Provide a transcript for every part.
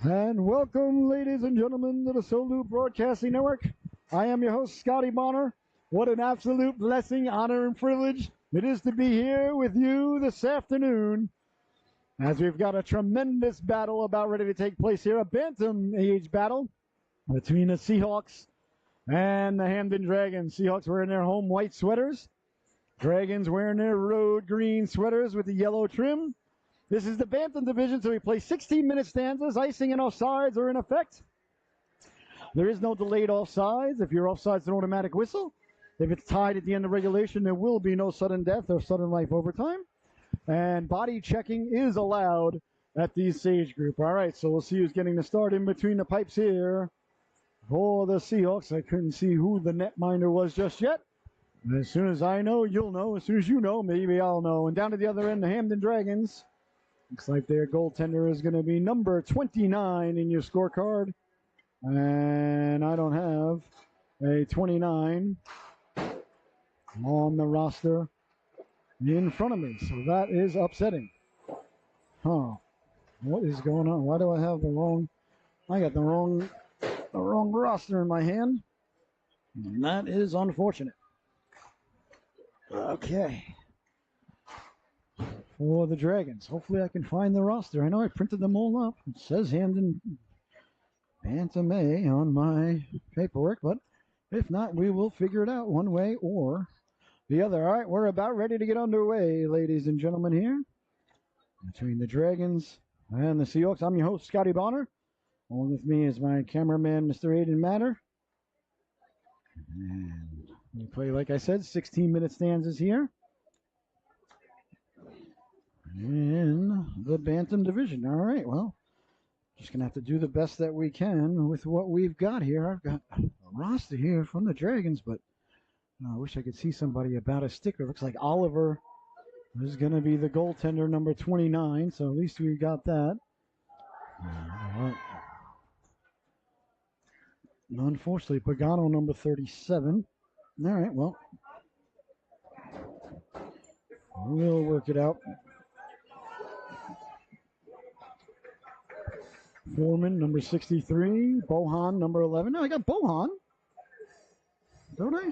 And welcome, ladies and gentlemen, to the Solu Broadcasting Network. I am your host, Scotty Bonner. What an absolute blessing, honor, and privilege it is to be here with you this afternoon as we've got a tremendous battle about ready to take place here, a Bantam age battle between the Seahawks and the Hamden Dragons. Seahawks wearing their home white sweaters. Dragons wearing their road green sweaters with the yellow trim. This is the Bantam division, so we play 16-minute stanzas. Icing and offsides are in effect. There is no delayed offsides. If you're offsides, it's an automatic whistle. If it's tied at the end of regulation, there will be no sudden death or sudden life overtime. And body checking is allowed at the Sage group. All right, so we'll see who's getting the start in between the pipes here for the Seahawks. I couldn't see who the netminder was just yet. And as soon as I know, you'll know. As soon as you know, maybe I'll know. And down to the other end, the Hamden Dragons. Looks like their goaltender is going to be number 29 in your scorecard. And I don't have a 29 on the roster in front of me. So that is upsetting. Huh. What is going on? Why do I have I got the wrong roster in my hand. And that is unfortunate. Okay. For the Dragons. Hopefully I can find the roster. I know I printed them all up. It says Hamden Bantam A on my paperwork, but if not, we will figure it out one way or the other. All right, we're about ready to get underway, ladies and gentlemen, here between the Dragons and the Seahawks. I'm your host, Scotty Bonner. Along with me is my cameraman, Mr. Aiden Matter. And we play, like I said, 16-minute stanzas here in the Bantam division. All right, well, just going to have to do the best that we can with what we've got here. I've got a roster here from the Dragons, but I wish I could see somebody about a sticker. Looks like Oliver is going to be the goaltender, number 29, so at least we got that. Unfortunately, Pagano, number 37. All right, well, we'll work it out. Foreman, number 63. Bohan, number 11. No, I got Bohan. Don't I?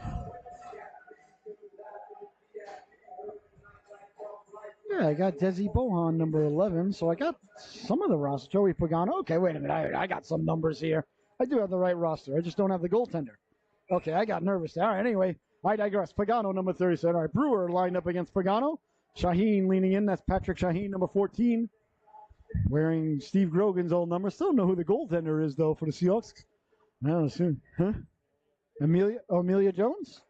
Yeah, I got Desi Bohan, number 11. So I got some of the roster. Joey Pagano. Okay, wait a minute. I got some numbers here. I do have the right roster. I just don't have the goaltender. Okay, I got nervous there. All right, anyway, I digress. Pagano, number 37. All right, Brewer lined up against Pagano. Shaheen leaning in. That's Patrick Shaheen, number 14. Wearing Steve Grogan's old number. Still don't know who the goaltender is, though, for the Seahawks. No, soon. Huh? Amelia Jones?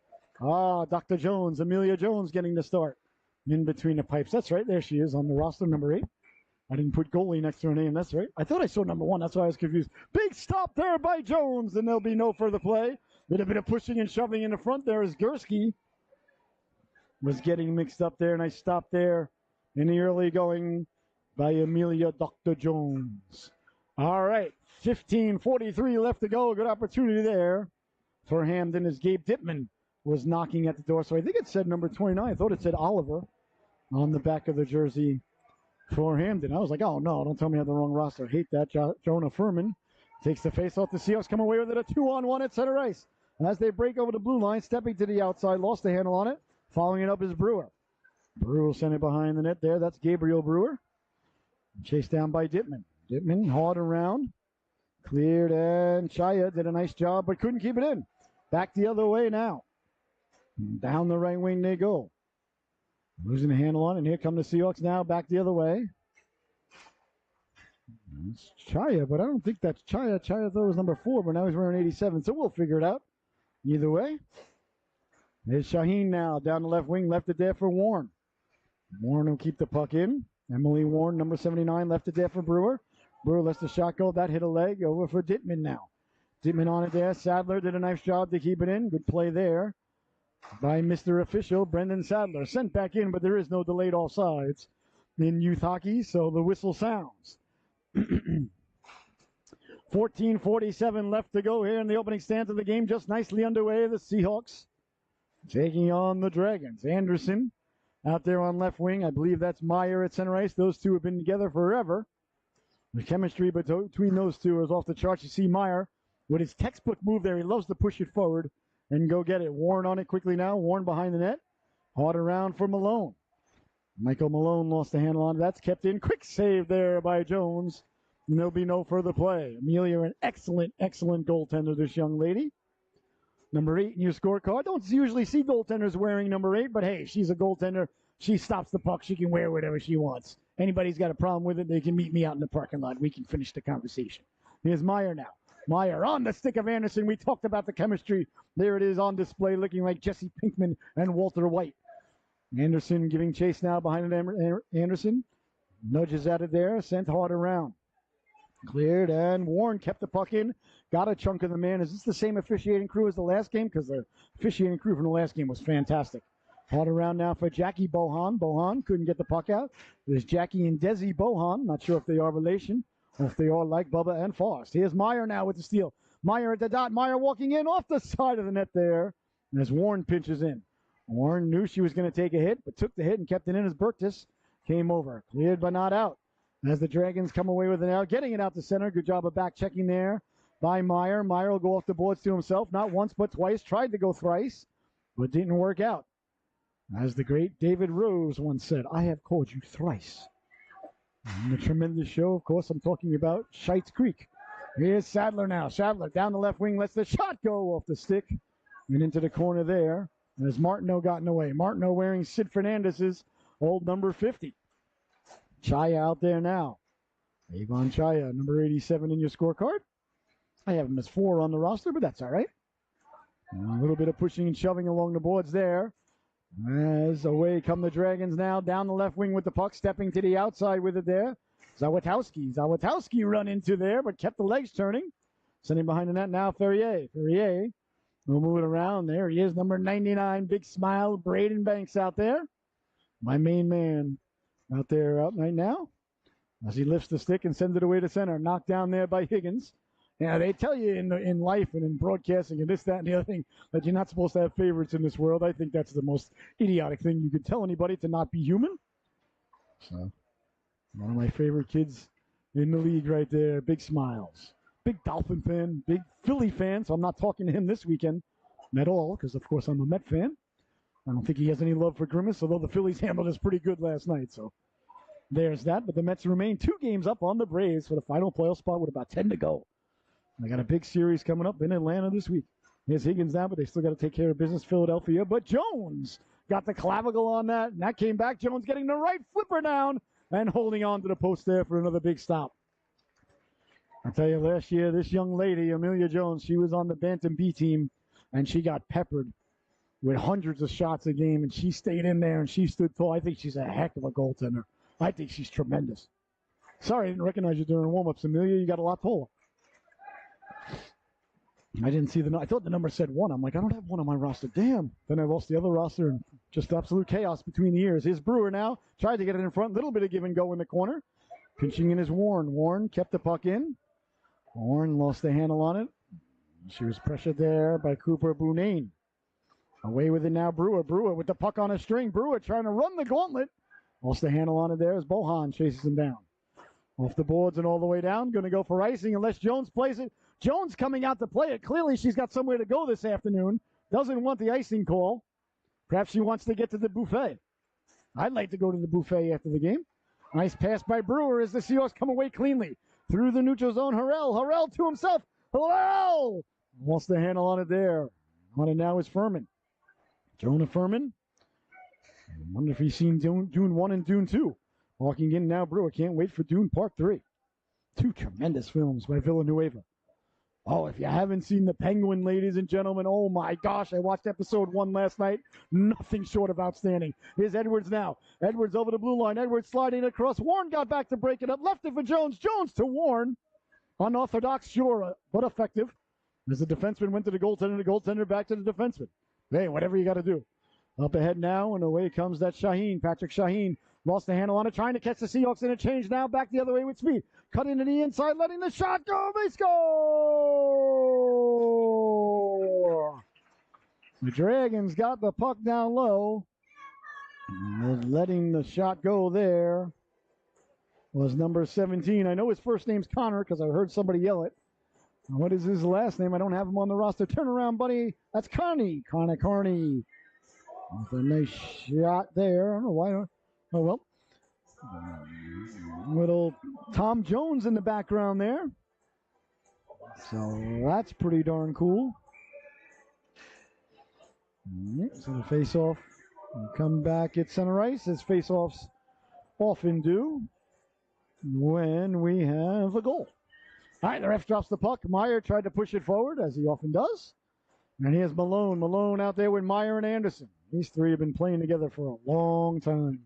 Ah, Dr. Jones. Amelia Jones getting the start in between the pipes. That's right. There she is on the roster, number 8. I didn't put goalie next to her name. That's right. I thought I saw number 1. That's why I was confused. Big stop there by Jones, and there'll be no further play. Bit of pushing and shoving in the front there as Gursky was getting mixed up there. Nice stop there in the early going by Amelia Dr. Jones. All right, 15:43 left to go. Good opportunity there for Hamden as Gabe Dittman was knocking at the door. So I think it said number 29. I thought it said Oliver on the back of the jersey for Hamden. I was like, oh, no, don't tell me I have the wrong roster. I hate that. Jonah Furman takes the face off. The Seahawks come away with it, a 2-on-1 at center ice. As they break over the blue line, stepping to the outside, lost the handle on it. Following it up is Brewer. Brewer sent it behind the net there. That's Gabriel Brewer. Chased down by Dittman. Dittman hard around. Cleared, and Chaya did a nice job, but couldn't keep it in. Back the other way now. Down the right wing they go. Losing the handle on it, and here come the Seahawks now, back the other way. It's Chaya, but I don't think that's Chaya. Chaya thought it was number 4, but now he's wearing 87, so we'll figure it out. Either way. There's Shaheen now, down the left wing, left it there for Warren. Warren will keep the puck in. Emily Warren, number 79, left it there for Brewer. Brewer lets the shot go. That hit a leg. Over for Dittman now. Dittman on it there. Sadler did a nice job to keep it in. Good play there by Mr. Official, Brendan Sadler. Sent back in, but there is no delayed offsides in youth hockey, so the whistle sounds. 14:47 left to go here in the opening stanza of the game. Just nicely underway. The Seahawks taking on the Dragons. Anderson out there on left wing. I believe that's Meyer at center ice. Those two have been together forever. The chemistry between those two is off the charts. You see Meyer with his textbook move there. He loves to push it forward and go get it. Warren on it quickly now. Warren behind the net. Hard around for Malone. Michael Malone lost the handle on it. That's kept in. Quick save there by Jones. And there'll be no further play. Amelia, an excellent, excellent goaltender, this young lady. Number 8 in your scorecard. Don't usually see goaltenders wearing number 8, but hey, she's a goaltender. She stops the puck. She can wear whatever she wants. Anybody's got a problem with it, they can meet me out in the parking lot. We can finish the conversation. Here's Meyer now. Meyer on the stick of Anderson. We talked about the chemistry. There it is on display, looking like Jesse Pinkman and Walter White. Anderson giving chase now behind Anderson. Nudges at it there, sent hard around. Cleared, and Warren kept the puck in. Got a chunk of the man. Is this the same officiating crew as the last game? Because the officiating crew from the last game was fantastic. Hard around now for Jackie Bohan. Bohan couldn't get the puck out. There's Jackie and Desi Bohan. Not sure if they are relation or if they are like Bubba and Forrest. Here's Meyer now with the steal. Meyer at the dot. Meyer walking in off the side of the net there. And as Warren pinches in. Warren knew she was going to take a hit, but took the hit and kept it in as Burtis came over. Cleared but not out. As the Dragons come away with it now, getting it out to center. Good job of back checking there by Meyer. Meyer will go off the boards to himself, not once but twice. Tried to go thrice, but didn't work out. As the great David Rose once said, I have called you thrice. And the tremendous show, of course, I'm talking about Shites Creek. Here's Sadler now. Sadler down the left wing, lets the shot go off the stick and into the corner there. As Martineau gotten away. Martineau wearing Sid Fernandez's old number 50. Chaya out there now. Avon Chaya, number 87 in your scorecard. I have him as 4 on the roster, but that's all right. And a little bit of pushing and shoving along the boards there. As away come the Dragons now. Down the left wing with the puck, stepping to the outside with it there. Zawatowski run into there, but kept the legs turning. Sending behind the net now, Ferrier. We'll move it around. There he is, number 99. Big smile. Braden Banks out there. My main man out there out right now. As he lifts the stick and sends it away to center. Knocked down there by Higgins. Yeah, they tell you in life and in broadcasting and this, that, and the other thing that you're not supposed to have favorites in this world. I think that's the most idiotic thing you could tell anybody, to not be human. So, one of my favorite kids in the league right there. Big smiles. Big Dolphin fan, big Philly fan, so I'm not talking to him this weekend at all because, of course, I'm a Met fan. I don't think he has any love for Grimace, although the Phillies handled us pretty good last night. So there's that. But the Mets remain 2 games up on the Braves for the final playoff spot with about 10 to go. They got a big series coming up in Atlanta this week. Here's Higgins now, but they still got to take care of business, Philadelphia. But Jones got the clavicle on that, and that came back. Jones getting the right flipper down and holding on to the post there for another big stop. I'll tell you, last year, this young lady, Amelia Jones, she was on the Bantam B team, and she got peppered with hundreds of shots a game, and she stayed in there, and she stood tall. I think she's a heck of a goaltender. I think she's tremendous. Sorry, I didn't recognize you during warm-ups, Amelia. You got a lot taller. I didn't see I thought the number said 1. I'm like, I don't have 1 on my roster. Damn. Then I lost the other roster, and just absolute chaos between the years. Here's Brewer now. Tried to get it in front. Little bit of give and go in the corner. Pinching in is Warren. Warren kept the puck in. Warren lost the handle on it. She was pressured there by Cooper Bounane. Away with it now, Brewer. Brewer with the puck on a string. Brewer trying to run the gauntlet. Lost the handle on it there as Bohan chases him down. Off the boards and all the way down. Going to go for icing unless Jones plays it. Jones coming out to play it. Clearly she's got somewhere to go this afternoon. Doesn't want the icing call. Perhaps she wants to get to the buffet. I'd like to go to the buffet after the game. Nice pass by Brewer as the Seahawks come away cleanly. Through the neutral zone, Harrell to himself. Harrell! Lost the handle on it there. On it now is Furman. Jonah Furman. I wonder if he's seen Dune 1 and Dune 2. Walking in now, Brewer. Can't wait for Dune Part 3. 2 tremendous films by Villanueva. Oh, if you haven't seen The Penguin, ladies and gentlemen, oh my gosh, I watched episode 1 last night. Nothing short of outstanding. Here's Edwards now. Edwards over the blue line. Edwards sliding across. Warren got back to break it up. Left it for Jones. Jones to Warren. Unorthodox, sure, but effective. As the defenseman went to the goaltender back to the defenseman. Hey, whatever you got to do. Up ahead now, and away comes that Shaheen. Patrick Shaheen lost the handle on it, trying to catch the Seahawks in a change now. Back the other way with speed. Cut into the inside, letting the shot go. They score! The Dragons got the puck down low. And letting the shot go there. was number 17. I know his first name's Connor because I heard somebody yell it. What is his last name? I don't have him on the roster. Turn around, buddy. That's Carney. Connor Carney. With a nice shot there. I don't know why. Oh, well. Little Tom Jones in the background there. So that's pretty darn cool. Right, so the face-off will come back at center ice, as face-offs often do when we have a goal. All right, the ref drops the puck. Meyer tried to push it forward, as he often does. And here's Malone. Malone out there with Meyer and Anderson. These three have been playing together for a long time.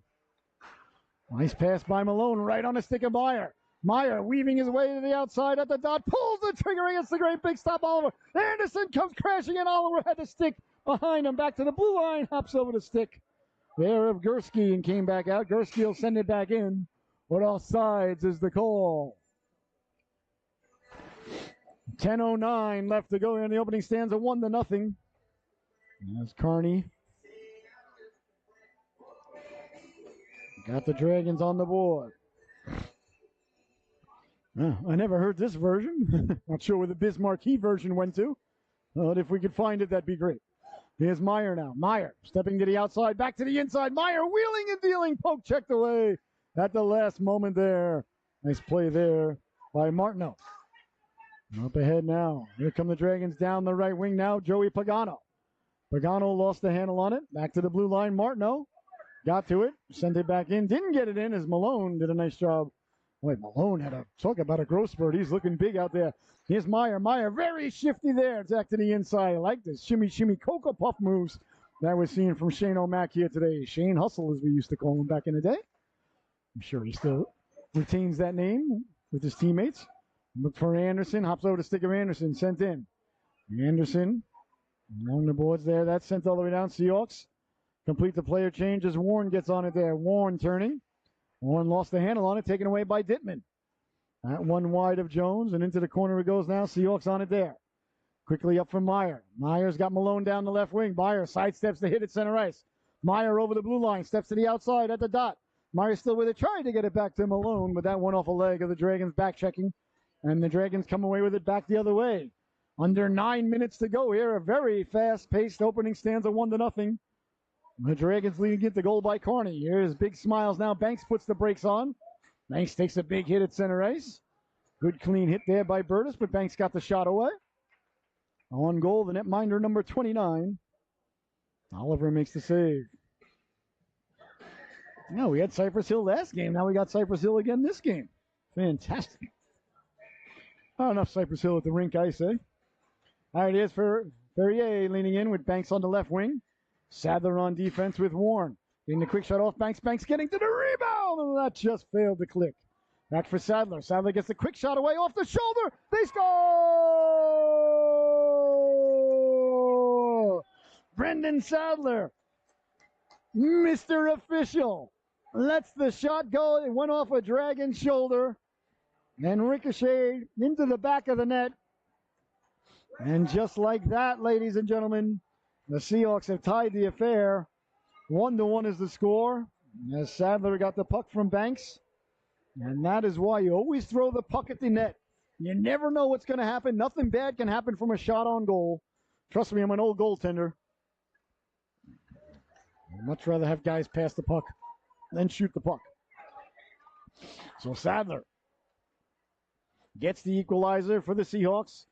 Nice pass by Malone, right on the stick of Meyer. Meyer weaving his way to the outside at the dot, pulls the trigger against the great big stop, Oliver. Anderson comes crashing in. Oliver had the stick behind him, back to the blue line, hops over the stick there of Gursky and came back out. Gursky will send it back in. But offsides is the call. 10:09 left to go here in the opening stanza, 1-0. There's Carney. Got the Dragons on the board. I never heard this version. Not sure where the Bismarck version went to. But if we could find it, that'd be great. Here's Meyer now. Meyer stepping to the outside, back to the inside. Meyer wheeling and dealing. Poke checked away at the last moment there. Nice play there by Martineau. Up ahead now. Here come the Dragons down the right wing now. Joey Pagano. Pagano lost the handle on it. Back to the blue line. Martineau got to it. Sent it back in. Didn't get it in as Malone did a nice job. Boy, Malone had a talk about a growth spurt. He's looking big out there. Here's Meyer. Meyer very shifty there. Back to the inside. I like this shimmy, Cocoa Puff moves that we're seeing from Shane O'Mac here today. Shane Hustle, as we used to call him back in the day. I'm sure he still retains that name with his teammates. Look for Anderson. Hops over to stick of Anderson. Sent in. Anderson along the boards there. That's sent all the way down. Seahawks complete the player change as Warren gets on it there. Warren turning. Warren lost the handle on it. Taken away by Dittman. That one wide of Jones. And into the corner it goes now. Seahawks on it there. Quickly up from Meyer. Meyer's got Malone down the left wing. Meyer sidesteps the hit at center ice. Meyer over the blue line. Steps to the outside at the dot. Meyer still with it. Trying to get it back to Malone. But that went off a leg of the Dragons back checking. And the Dragons come away with it back the other way. Under 9 minutes to go here. A very fast-paced opening stanza, 1-0. The Dragons leading it, the goal by Carney. Here's big smiles now. Banks puts the brakes on. Banks takes a big hit at center ice. Good clean hit there by Burtis, but Banks got the shot away. On goal, the netminder number 29. Oliver makes the save. No, we had Cypress Hill last game. Now we got Cypress Hill again this game. Fantastic. Not enough Cypress Hill at the rink, I say. All right, here's Ferrier leaning in with Banks on the left wing. Sadler on defense with Warren. Getting the quick shot off Banks. Banks getting to the rebound. And that just failed to click. Back for Sadler. Sadler gets the quick shot away off the shoulder. They score! Brendan Sadler, Mr. Official, lets the shot go. It went off a Dragon's shoulder and ricocheted into the back of the net. And just like that, ladies and gentlemen, the Seahawks have tied the affair. 1-1 is the score. As Sadler got the puck from Banks. And that is why you always throw the puck at the net. You never know what's going to happen. Nothing bad can happen from a shot on goal. Trust me, I'm an old goaltender. I'd much rather have guys pass the puck than shoot the puck. So Sadler gets the equalizer for the Seahawks.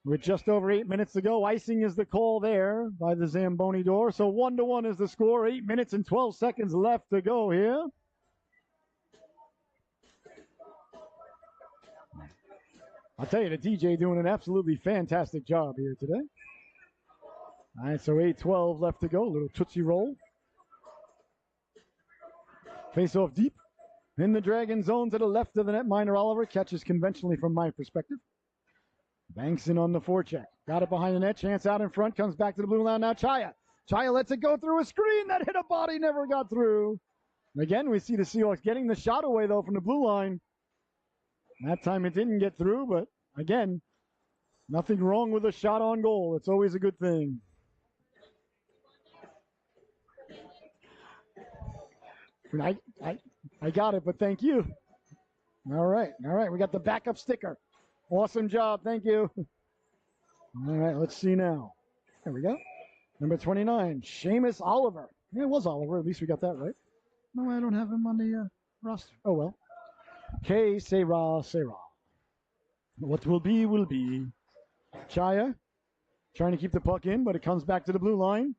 With just over 8 minutes to go, icing is the call there by the Zamboni door. So 1-1 is the score. 8 minutes and 12 seconds left to go here. I'll tell you, the DJ doing an absolutely fantastic job here today. All right, so 8:12 left to go. A little Tootsie Roll. Face off deep. In the Dragon zone to the left of the net. Minor Oliver catches conventionally from my perspective. Banks in on the forecheck. Got it behind the net. Chance out in front. Comes back to the blue line now. Chaya. Chaya lets it go through a screen. That hit a body. Never got through. And again, we see the Seahawks getting the shot away, though, from the blue line. That time it didn't get through, but again, nothing wrong with a shot on goal. It's always a good thing. I got it, but thank you. All right. We got the backup sticker. Awesome job. Thank you. All right, let's see now. There we go. Number 29, Seamus Oliver. Yeah, it was Oliver. At least we got that right. No, I don't have him on the roster. Oh, well. Que sera, sera. What will be, will be. Chaya trying to keep the puck in, but it comes back to the blue line.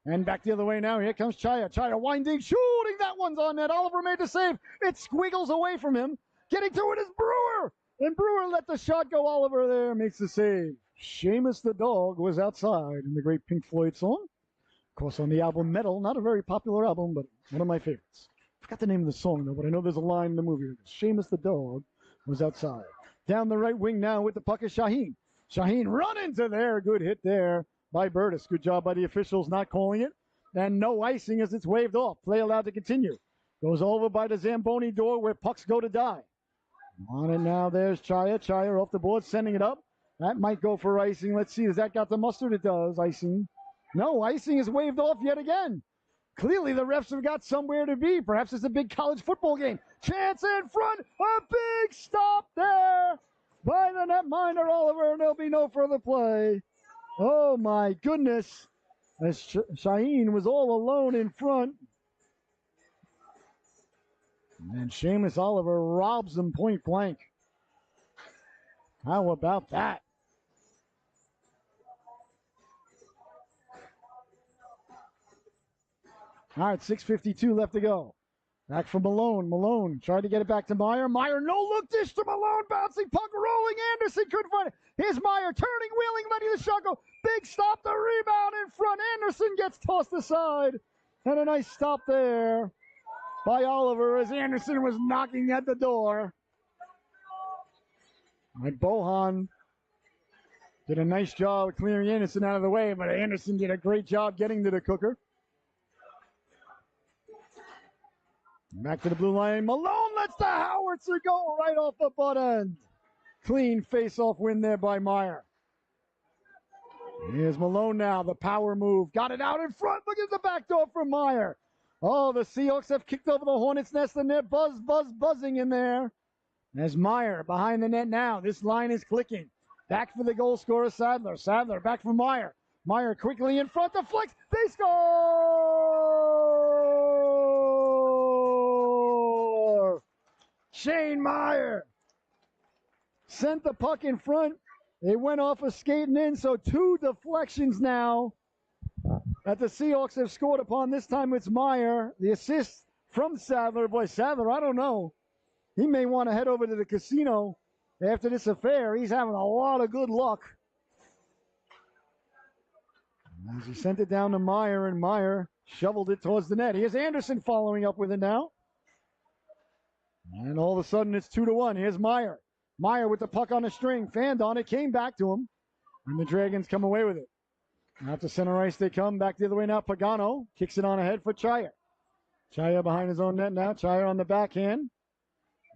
And back the other way now. Here comes Chaya. Chaya winding, shooting. That one's on net. Oliver made the save. It squiggles away from him. Getting to it is Brewer. And Brewer let the shot go. Oliver there makes the save. Seamus the dog was outside in the great Pink Floyd song. Of course, on the album Metal. Not a very popular album, but one of my favorites. Forgot the name of the song, though, but I know there's a line in the movie. Seamus the dog was outside. Down the right wing now with the puck is Shaheen. Shaheen run into there. Good hit there by Burtis. Good job by the officials not calling it. And no icing as it's waved off. Play allowed to continue. Goes over by the Zamboni door where pucks go to die. On it now, there's Chaya. Chaya off the board, sending it up. That might go for icing. Let's see, has that got the mustard? It does. Icing. No, icing is waved off yet again. Clearly, the refs have got somewhere to be. Perhaps it's a big college football game. Chance in front. A big stop there by the netminder Oliver, and there'll be no further play. Oh, my goodness. As Shaheen was all alone in front. And Seamus Oliver robs him point blank. How about that? All right, 6:52 left to go. Back for Malone. Malone tried to get it back to Meyer. Meyer, no look dish to Malone. Bouncing puck rolling. Anderson couldn't find it. Here's Meyer turning, wheeling, letting the shot go. Big stop. The rebound in front. Anderson gets tossed aside. And a nice stop there by Oliver as Anderson was knocking at the door. All right, Bohan did a nice job of clearing Anderson out of the way, but Anderson did a great job getting to the cooker. Back to the blue line. Malone lets the howitzer go right off the butt end. Clean face-off win there by Meyer. Here's Malone now. The power move. Got it out in front. Look at the back door from Meyer. Oh, the Seahawks have kicked over the Hornets' nest, and they're buzzing in there. There's Meyer behind the net now. This line is clicking. Back for the goal scorer, Sadler. Sadler back for Meyer. Meyer quickly in front. The flex. They score! Shane Meyer sent the puck in front. It went off of skating in, so 2 deflections now that the Seahawks have scored upon. This time it's Meyer. The assist from Sadler. Boy, Sadler, I don't know. He may want to head over to the casino after this affair. He's having a lot of good luck. As he sent it down to Meyer, and Meyer shoveled it towards the net. Here's Anderson following up with it now. And all of a sudden it's 2-1. Here's Meyer. Meyer with the puck on a string. Fanned on it. Came back to him. And the Dragons come away with it. Out to center ice they come. Back the other way now. Pagano kicks it on ahead for Chaya. Chaya behind his own net now. Chaya on the backhand.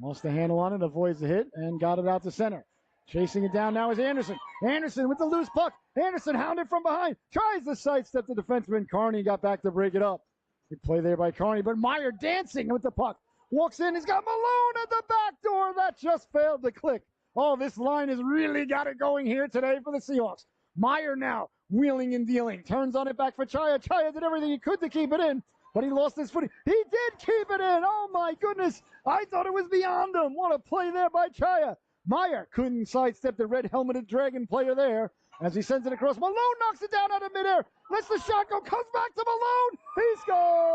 Lost the handle on it. Avoids the hit and got it out to center. Chasing it down now is Anderson. Anderson with the loose puck. Anderson hounded from behind. Tries to sidestep the defenseman. Carney got back to break it up. Good play there by Carney. But Meyer dancing with the puck. Walks in. He's got Malone at the back door. That just failed to click. Oh, this line has really got it going here today for the Seahawks. Meyer now wheeling and dealing. Turns on it back for Chaya. Chaya did everything he could to keep it in, but he lost his footing. He did keep it in. Oh, my goodness. I thought it was beyond him. What a play there by Chaya. Meyer couldn't sidestep the red helmeted Dragon player there as he sends it across. Malone knocks it down out of midair. Lets the shot go. Comes back to Malone. He scores.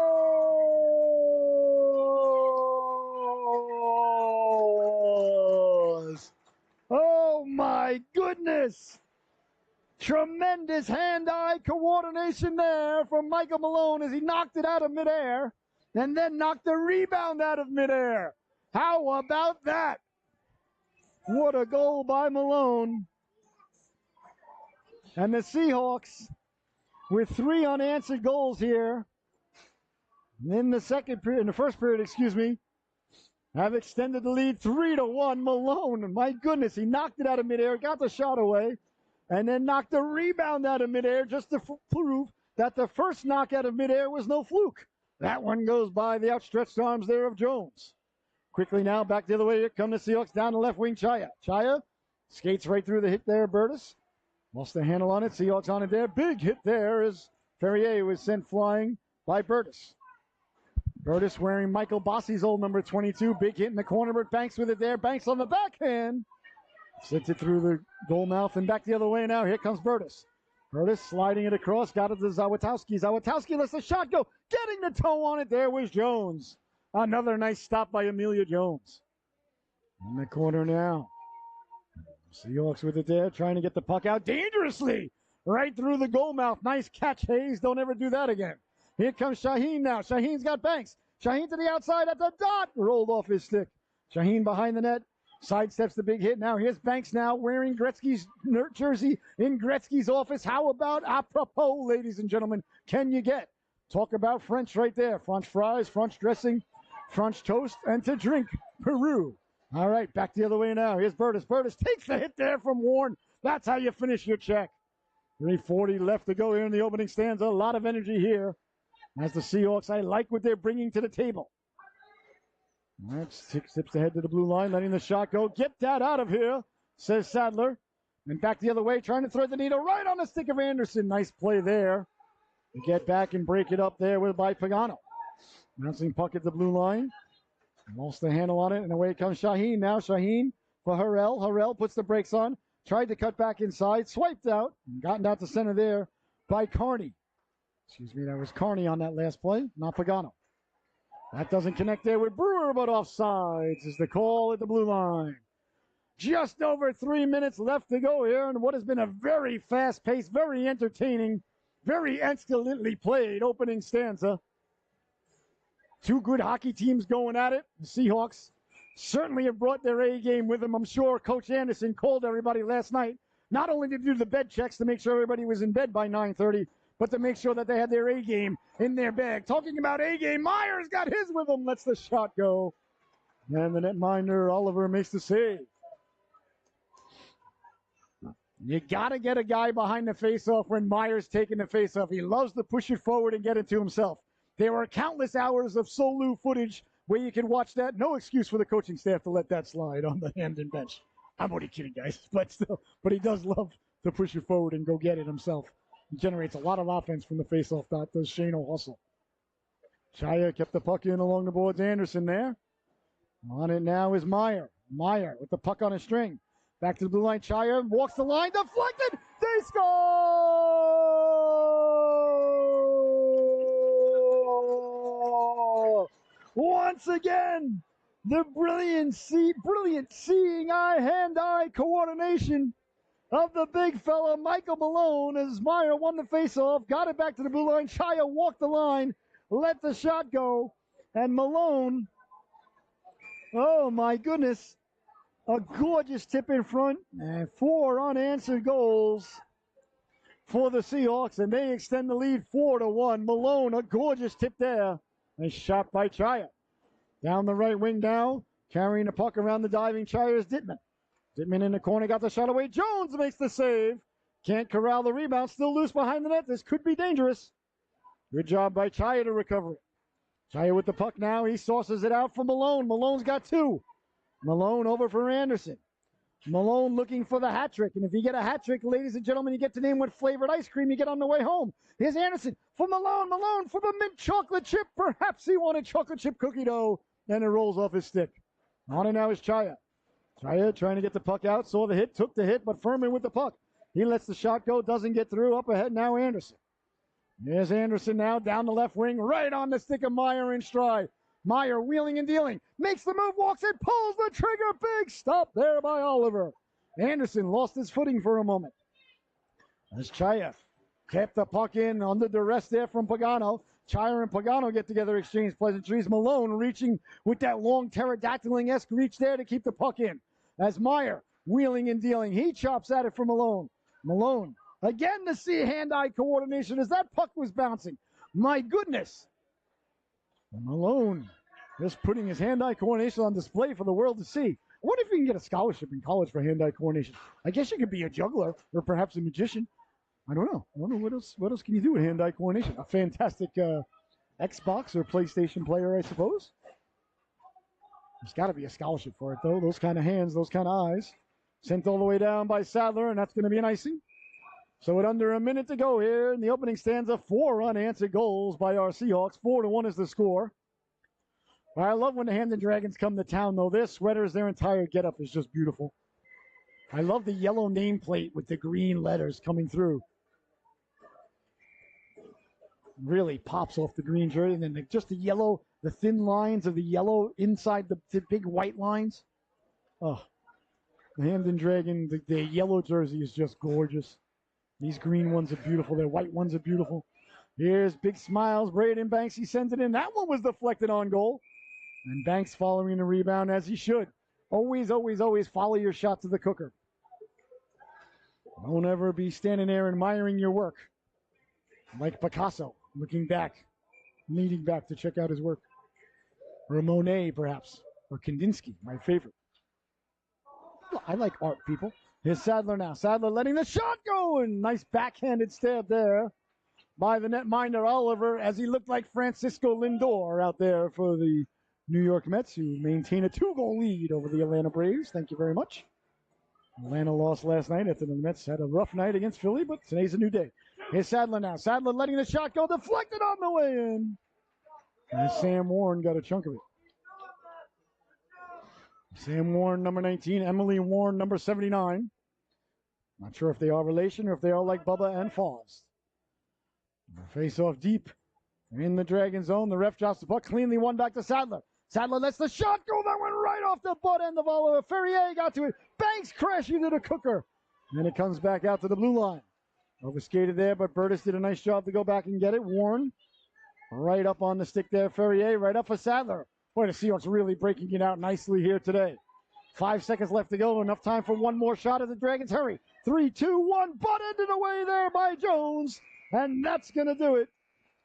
Oh, my goodness. Tremendous hand-eye coordination there from Michael Malone as he knocked it out of midair and then knocked the rebound out of midair. How about that? What a goal by Malone. And the Seahawks, with 3 unanswered goals here in the first period, have extended the lead 3-1. Malone, my goodness, he knocked it out of midair, got the shot away, and then knocked the rebound out of midair just to prove that the first knock out of midair was no fluke. That one goes by the outstretched arms there of Jones. Quickly now, back the other way. Here come the Seahawks down the left wing. Chaya. Chaya skates right through the hit there. Burtis lost the handle on it. Seahawks on it there. Big hit there as Ferrier was sent flying by Burtis. Burtis wearing Michael Bossie's old number 22. Big hit in the corner, but Banks with it there. Banks on the backhand. Sent it through the goal mouth and back the other way now. Here comes Burtis. Burtis sliding it across. Got it to Zawatowski. Zawatowski lets the shot go. Getting the toe on it there was Jones. Another nice stop by Amelia Jones. In the corner now. Seahawks with it there, trying to get the puck out dangerously. Right through the goal mouth. Nice catch, Hayes. Don't ever do that again. Here comes Shaheen now. Shaheen's got Banks. Shaheen to the outside at the dot. Rolled off his stick. Shaheen behind the net. Sidesteps the big hit. Now here's Banks now wearing Gretzky's jersey in Gretzky's office. How about apropos, ladies and gentlemen? Can you get? Talk about French right there. French fries, French dressing, French toast, and to drink, Peru. All right, back the other way now. Here's Burtis. Burtis takes the hit there from Warren. That's how you finish your check. 3:40 left to go here in the opening stanza. A lot of energy here. As the Seahawks, I like what they're bringing to the table. All right, tips ahead to the blue line, letting the shot go. Get that out of here, says Sadler. And back the other way, trying to thread the needle right on the stick of Anderson. Nice play there. To get back and break it up there by Pagano. Bouncing puck at the blue line. Lost the handle on it, and away comes Shaheen now. Shaheen for Harrell. Harrell puts the brakes on. Tried to cut back inside. Swiped out. And gotten out to center there by Carney. Excuse me, that was Carney on that last play, not Pagano. That doesn't connect there with Brewer, but offsides is the call at the blue line. Just over 3 minutes left to go here, and what has been a very fast-paced, very entertaining, very excellently played opening stanza. Two good hockey teams going at it. The Seahawks certainly have brought their A game with them. I'm sure Coach Anderson called everybody last night, not only to do the bed checks to make sure everybody was in bed by 9:30, but to make sure that they had their A game in their bag. Talking about A game, Myers got his with him. Lets the shot go. And the netminder, Oliver, makes the save. You got to get a guy behind the faceoff when Myers taking the faceoff. He loves to push it forward and get it to himself. There are countless hours of Solu footage where you can watch that. No excuse for the coaching staff to let that slide on the Hamden bench. I'm only kidding, guys, but he does love to push it forward and go get it himself. He generates a lot of offense from the faceoff dot. Does Shane O'Hustle. Chaya kept the puck in along the boards. Anderson there. On it now is Meyer. Meyer with the puck on a string. Back to the blue line. Chaya walks the line. Deflected. They score! Once again, the brilliant seeing eye, hand-eye coordination of the big fella, Michael Malone, as Meyer won the faceoff, got it back to the blue line. Chaya walked the line, let the shot go, and Malone, oh my goodness, a gorgeous tip in front, and 4 unanswered goals for the Seahawks, and they extend the lead 4-1. Malone, a gorgeous tip there. Nice shot by Chaya. Down the right wing now, carrying the puck around the diving Chaya is Dittman. Dittman in the corner, got the shot away. Jones makes the save. Can't corral the rebound, still loose behind the net. This could be dangerous. Good job by Chaya to recover it. Chaya with the puck now, he sauces it out for Malone. Malone's got 2. Malone over for Anderson. Malone looking for the hat trick. And if you get a hat trick, ladies and gentlemen, you get to name what flavored ice cream you get on the way home. Here's Anderson for Malone. Malone for the mint chocolate chip. Perhaps he wanted chocolate chip cookie dough. And it rolls off his stick. On it now is Chaya. Chaya trying to get the puck out. Saw the hit, took the hit, but Furman with the puck. He lets the shot go, doesn't get through. Up ahead now Anderson. There's Anderson now down the left wing, right on the stick of Meyer in stride. Meyer wheeling and dealing, makes the move, walks it, pulls the trigger, big stop there by Oliver. Anderson lost his footing for a moment. As Chaya kept the puck in under duress there from Pagano. Chaya and Pagano get together, exchange pleasantries. Malone reaching with that long pterodactyling-esque reach there to keep the puck in. As Meyer wheeling and dealing, he chops at it for Malone. Malone again to see hand-eye coordination as that puck was bouncing. My goodness. Malone just putting his hand-eye coordination on display for the world to see. I wonder if you can get a scholarship in college for hand-eye coordination. I guess you could be a juggler or perhaps a magician. I don't know. What else can you do with hand-eye coordination? A fantastic Xbox or PlayStation player, I suppose. There's got to be a scholarship for it, though. Those kind of hands, those kind of eyes. Sent all the way down by Sadler, and that's going to be an icing. So with under a minute to go here in the opening stanza, 4 unanswered goals by our Seahawks. 4-1 is the score. I love when the Hamden Dragons come to town, though. Their sweaters, their entire getup is just beautiful. I love the yellow nameplate with the green letters coming through. Really pops off the green jersey, and then just the yellow, the thin lines of the yellow inside the big white lines. Oh, the Hamden Dragon, the yellow jersey is just gorgeous. These green ones are beautiful. Their white ones are beautiful. Here's big smiles. Braden Banks, he sends it in. That one was deflected on goal. And Banks following the rebound as he should. Always, always, always follow your shot to the cooker. Don't ever be standing there admiring your work. Like Picasso, looking back, leaning back to check out his work. Or Monet, perhaps. Or Kandinsky, my favorite. I like art, people. Here's Sadler now. Sadler letting the shot go. And nice backhanded stab there by the netminder Oliver as he looked like Francisco Lindor out there for the New York Mets, who maintain a 2-goal lead over the Atlanta Braves. Thank you very much. Atlanta lost last night after the Mets had a rough night against Philly, but today's a new day. Here's Sadler now. Sadler letting the shot go. Deflected on the way in. And Sam Warren got a chunk of it. Sam Warren, number 19. Emily Warren, number 79. Not sure if they are relation or if they are like Bubba and Foz. Face off deep in the Dragon zone. The ref drops the puck. Cleanly won back to Sadler. Sadler lets the shot go. That went right off the butt end of Oliver. Ferrier got to it. Banks crashing into the cooker. And it comes back out to the blue line. Overskated there, but Burtis did a nice job to go back and get it. Warren right up on the stick there. Ferrier right up for Sadler. Boy, the Seahawks really breaking it out nicely here today. 5 seconds left to go. Enough time for one more shot as the Dragons hurry. 3, 2, 1. Butt-ended away there by Jones. And that's going to do it.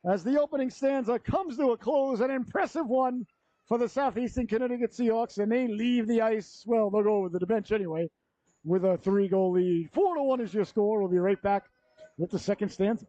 As the opening stanza comes to a close, an impressive one for the Southeastern Connecticut Seahawks. And they leave the ice. Well, they'll go over to the bench anyway with a 3-goal lead. 4-1 is your score. We'll be right back with the second stanza.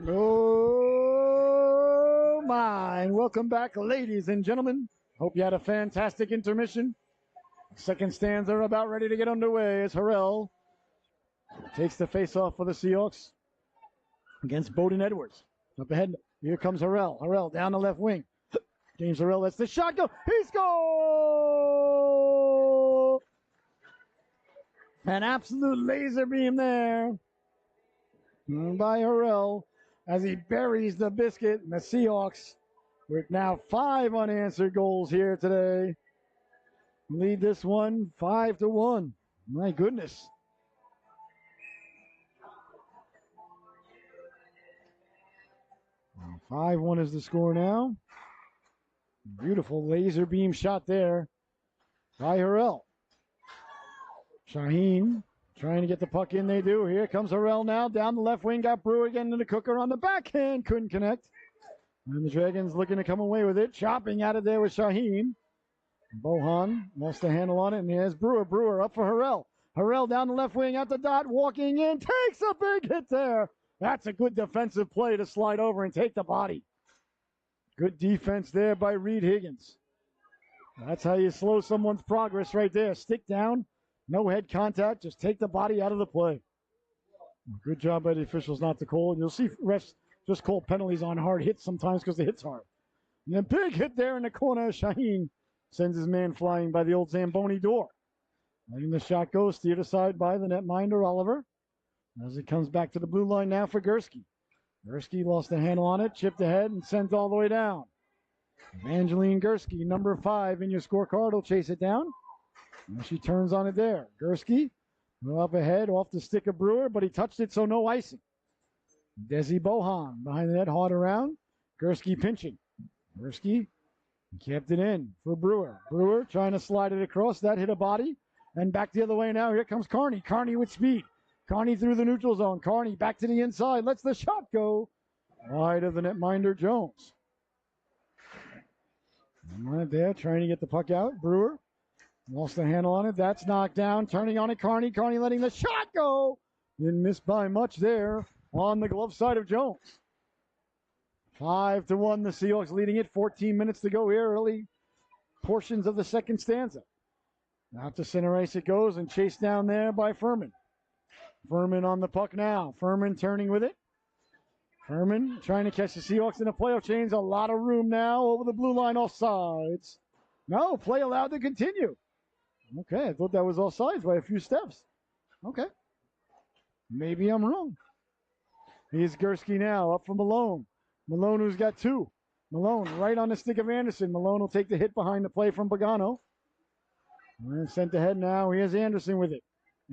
Oh, my. And welcome back, ladies and gentlemen. Hope you had a fantastic intermission. Second stanza are about ready to get underway as Harrell takes the face-off for the Seahawks against Bowden Edwards. Up ahead, here comes Harrell. Harrell down the left wing. James Harrell lets the shot go. He scores! An absolute laser beam there by Harrell as he buries the biscuit. And the Seahawks, with now 5 unanswered goals here today, lead this one 5-1. My goodness. And 5-1 is the score now. Beautiful laser beam shot there by Harrell. Shaheen trying to get the puck in. They do. Here comes Harrell now. Down the left wing. Got Brewer again in the cooker on the backhand. Couldn't connect. And the Dragons looking to come away with it. Chopping out of there with Shaheen. Bohan lost the handle on it. And here's Brewer. Brewer up for Harrell. Harrell down the left wing at the dot. Walking in. Takes a big hit there. That's a good defensive play to slide over and take the body. Good defense there by Reed Higgins. That's how you slow someone's progress right there. Stick down, no head contact, just take the body out of the play. Good job by the officials not to call. And you'll see refs just call penalties on hard hits sometimes because the hit's hard. And a big hit there in the corner. Shaheen sends his man flying by the old Zamboni door. Letting the shot go, steered aside by the netminder, Oliver. As it comes back to the blue line now for Gursky. Gursky lost the handle on it, chipped ahead, and sent all the way down. Evangeline Gursky, number 5 in your scorecard, will chase it down. And she turns on it there. Gursky, up ahead, off the stick of Brewer, but he touched it, so no icing. Desi Bohan behind the net, hard around. Gursky pinching. Gursky kept it in for Brewer. Brewer trying to slide it across. That hit a body. And back the other way now. Here comes Carney. Carney with speed. Carney through the neutral zone. Carney back to the inside. Lets the shot go. Wide of the netminder, Jones. Right there, trying to get the puck out. Brewer lost the handle on it. That's knocked down. Turning on it, Carney. Carney letting the shot go. Didn't miss by much there on the glove side of Jones. 5-1, the Seahawks leading it. 14 minutes to go here. Early portions of the second stanza. Out to center ice it goes and chased down there by Furman. Furman on the puck now. Furman turning with it. Furman trying to catch the Seahawks in the playoff chains. A lot of room now over the blue line off sides. No, play allowed to continue. Okay, I thought that was offsides by a few steps. Okay. Maybe I'm wrong. Here's Gursky now, up for Malone. Malone who's got 2. Malone right on the stick of Anderson. Malone will take the hit behind the play from Pagano. And sent ahead now. Here's Anderson with it.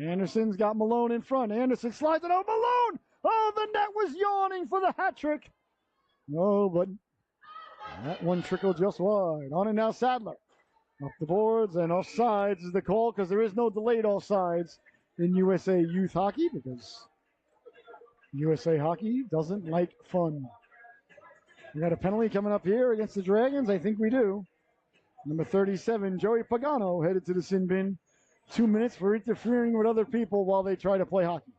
Anderson's got Malone in front. Anderson slides it over Malone. Oh, the net was yawning for the hat trick. No, but that one trickled just wide. On it now, Sadler. Up the boards and offsides is the call because there is no delayed offsides in USA Youth Hockey because USA Hockey doesn't like fun. We got a penalty coming up here against the Dragons. I think we do. Number 37, Joey Pagano, headed to the sin bin. 2 minutes for interfering with other people while they try to play hockey.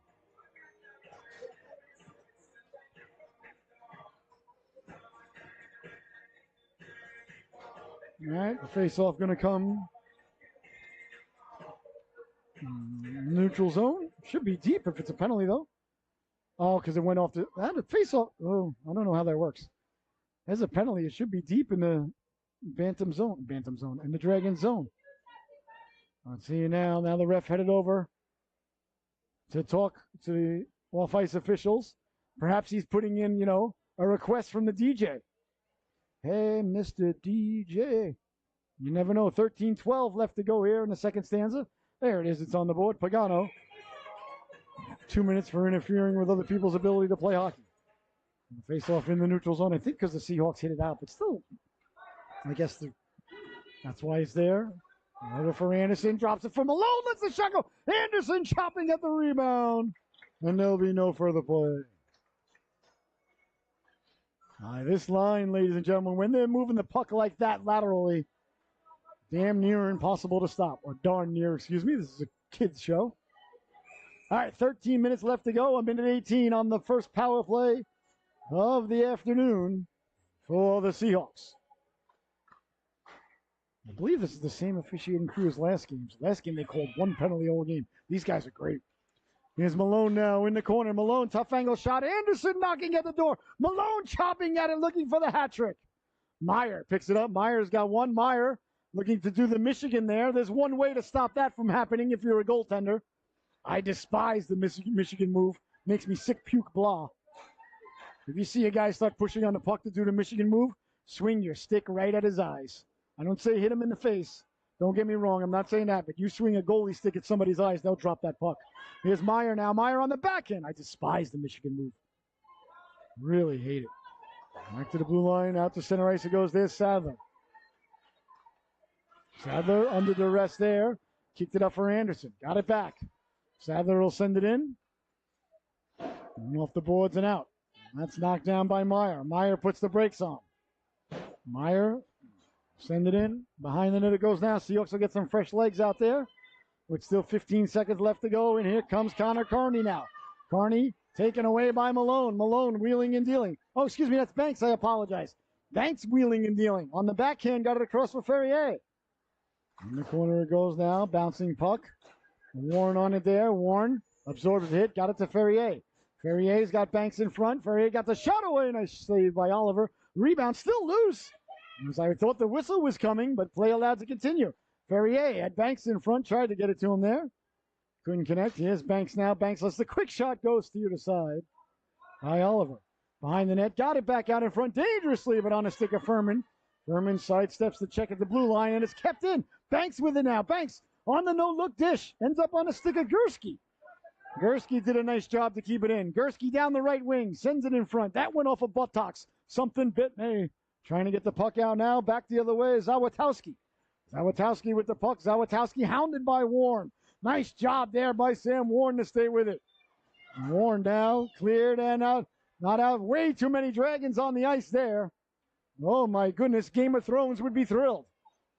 All right, the face-off going to come. Neutral zone. Should be deep if it's a penalty, though. Oh, because it went off the face-off. Oh, I don't know how that works. As a penalty, it should be deep in the Bantam zone, and the Dragon zone. Let's see you now. Now the ref headed over to talk to the off-ice officials. Perhaps he's putting in, a request from the DJ. Hey, Mr. DJ. You never know. 13-12 left to go here in the second stanza. There it is. It's on the board. Pagano. 2 minutes for interfering with other people's ability to play hockey. Face off in the neutral zone. I think because the Seahawks hit it out, but still, I guess that's why he's there. Over for Anderson, drops it for Malone, lets the shot go. Anderson chopping at the rebound, and there'll be no further play. This line, ladies and gentlemen, when they're moving the puck like that laterally, damn near impossible to stop, or darn near, excuse me. This is a kids show. All right, 13 minutes left to go. 1:18 on the first power play of the afternoon for the Seahawks. I believe this is the same officiating crew as last game. So last game they called one penalty all game. These guys are great. Here's Malone now in the corner. Malone, tough angle shot. Anderson knocking at the door. Malone chopping at it, looking for the hat trick. Meyer picks it up. Meyer's got one. Meyer looking to do the Michigan there. There's one way to stop that from happening if you're a goaltender. I despise the Michigan move. Makes me sick, puke, blah. If you see a guy start pushing on the puck to do the Michigan move, swing your stick right at his eyes. I don't say hit him in the face. Don't get me wrong. I'm not saying that. But you swing a goalie stick at somebody's eyes, they'll drop that puck. Here's Meyer now. Meyer on the backhand. I despise the Michigan move. Really hate it. Back to the blue line. Out to center ice it goes. There's Sadler. Sadler under duress there. Kicked it up for Anderson. Got it back. Sadler will send it in. And off the boards and out. That's knocked down by Meyer. Meyer puts the brakes on. Meyer, send it in. Behind the net it goes now. Seahawks will get some fresh legs out there. With still 15 seconds left to go. And here comes Connor Carney now. Carney taken away by Malone. Malone wheeling and dealing. Oh, excuse me, that's Banks. I apologize. Banks wheeling and dealing. On the backhand, got it across for Ferrier. In the corner it goes now. Bouncing puck. Warren on it there. Warren absorbs the hit. Got it to Ferrier. Ferrier's got Banks in front. Ferrier got the shot away. Nice save by Oliver. Rebound still loose. As I thought the whistle was coming, but play allowed to continue. Ferrier had Banks in front. Tried to get it to him there. Couldn't connect. Here's Banks now. Banks lets the quick shot go steered aside by Oliver. Behind the net. Got it back out in front dangerously, but on a stick of Furman. Furman sidesteps the check at the blue line, and it's kept in. Banks with it now. Banks on the no-look dish. Ends up on a stick of Gursky. Gursky did a nice job to keep it in. Gursky down the right wing. Sends it in front. That went off of buttocks. Something bit me. Trying to get the puck out now. Back the other way is Zawatowski. Zawatowski with the puck. Zawatowski hounded by Warren. Nice job there by Sam Warren to stay with it. Warren down. Cleared and out. Not out. Way too many Dragons on the ice there. Oh, my goodness. Game of Thrones would be thrilled.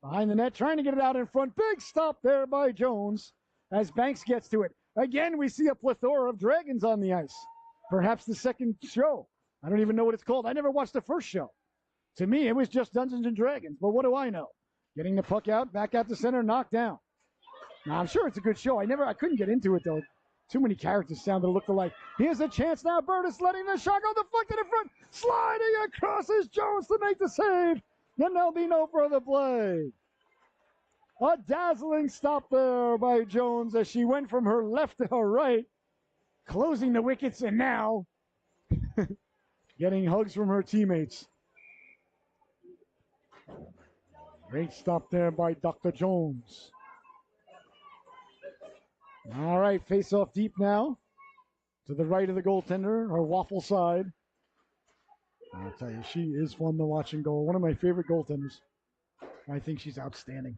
Behind the net, trying to get it out in front. Big stop there by Jones as Banks gets to it. Again, we see a plethora of Dragons on the ice. Perhaps the second show. I don't even know what it's called. I never watched the first show. To me, it was just Dungeons and Dragons. But what do I know? Getting the puck out, back out to center, knocked down. Now, I'm sure it's a good show. I couldn't get into it, though. Too many characters sounded looked alike. Here's a chance now. Burtis letting the shot go deflected in front. Sliding across is Jones to make the save. Then there'll be no further play. A dazzling stop there by Jones as she went from her left to her right. Closing the wickets and now getting hugs from her teammates. Great stop there by Dr. Jones. All right, face off deep now to the right of the goaltender, her waffle side. I'll tell you, she is fun to watch and goal. One of my favorite goaltenders. I think she's outstanding.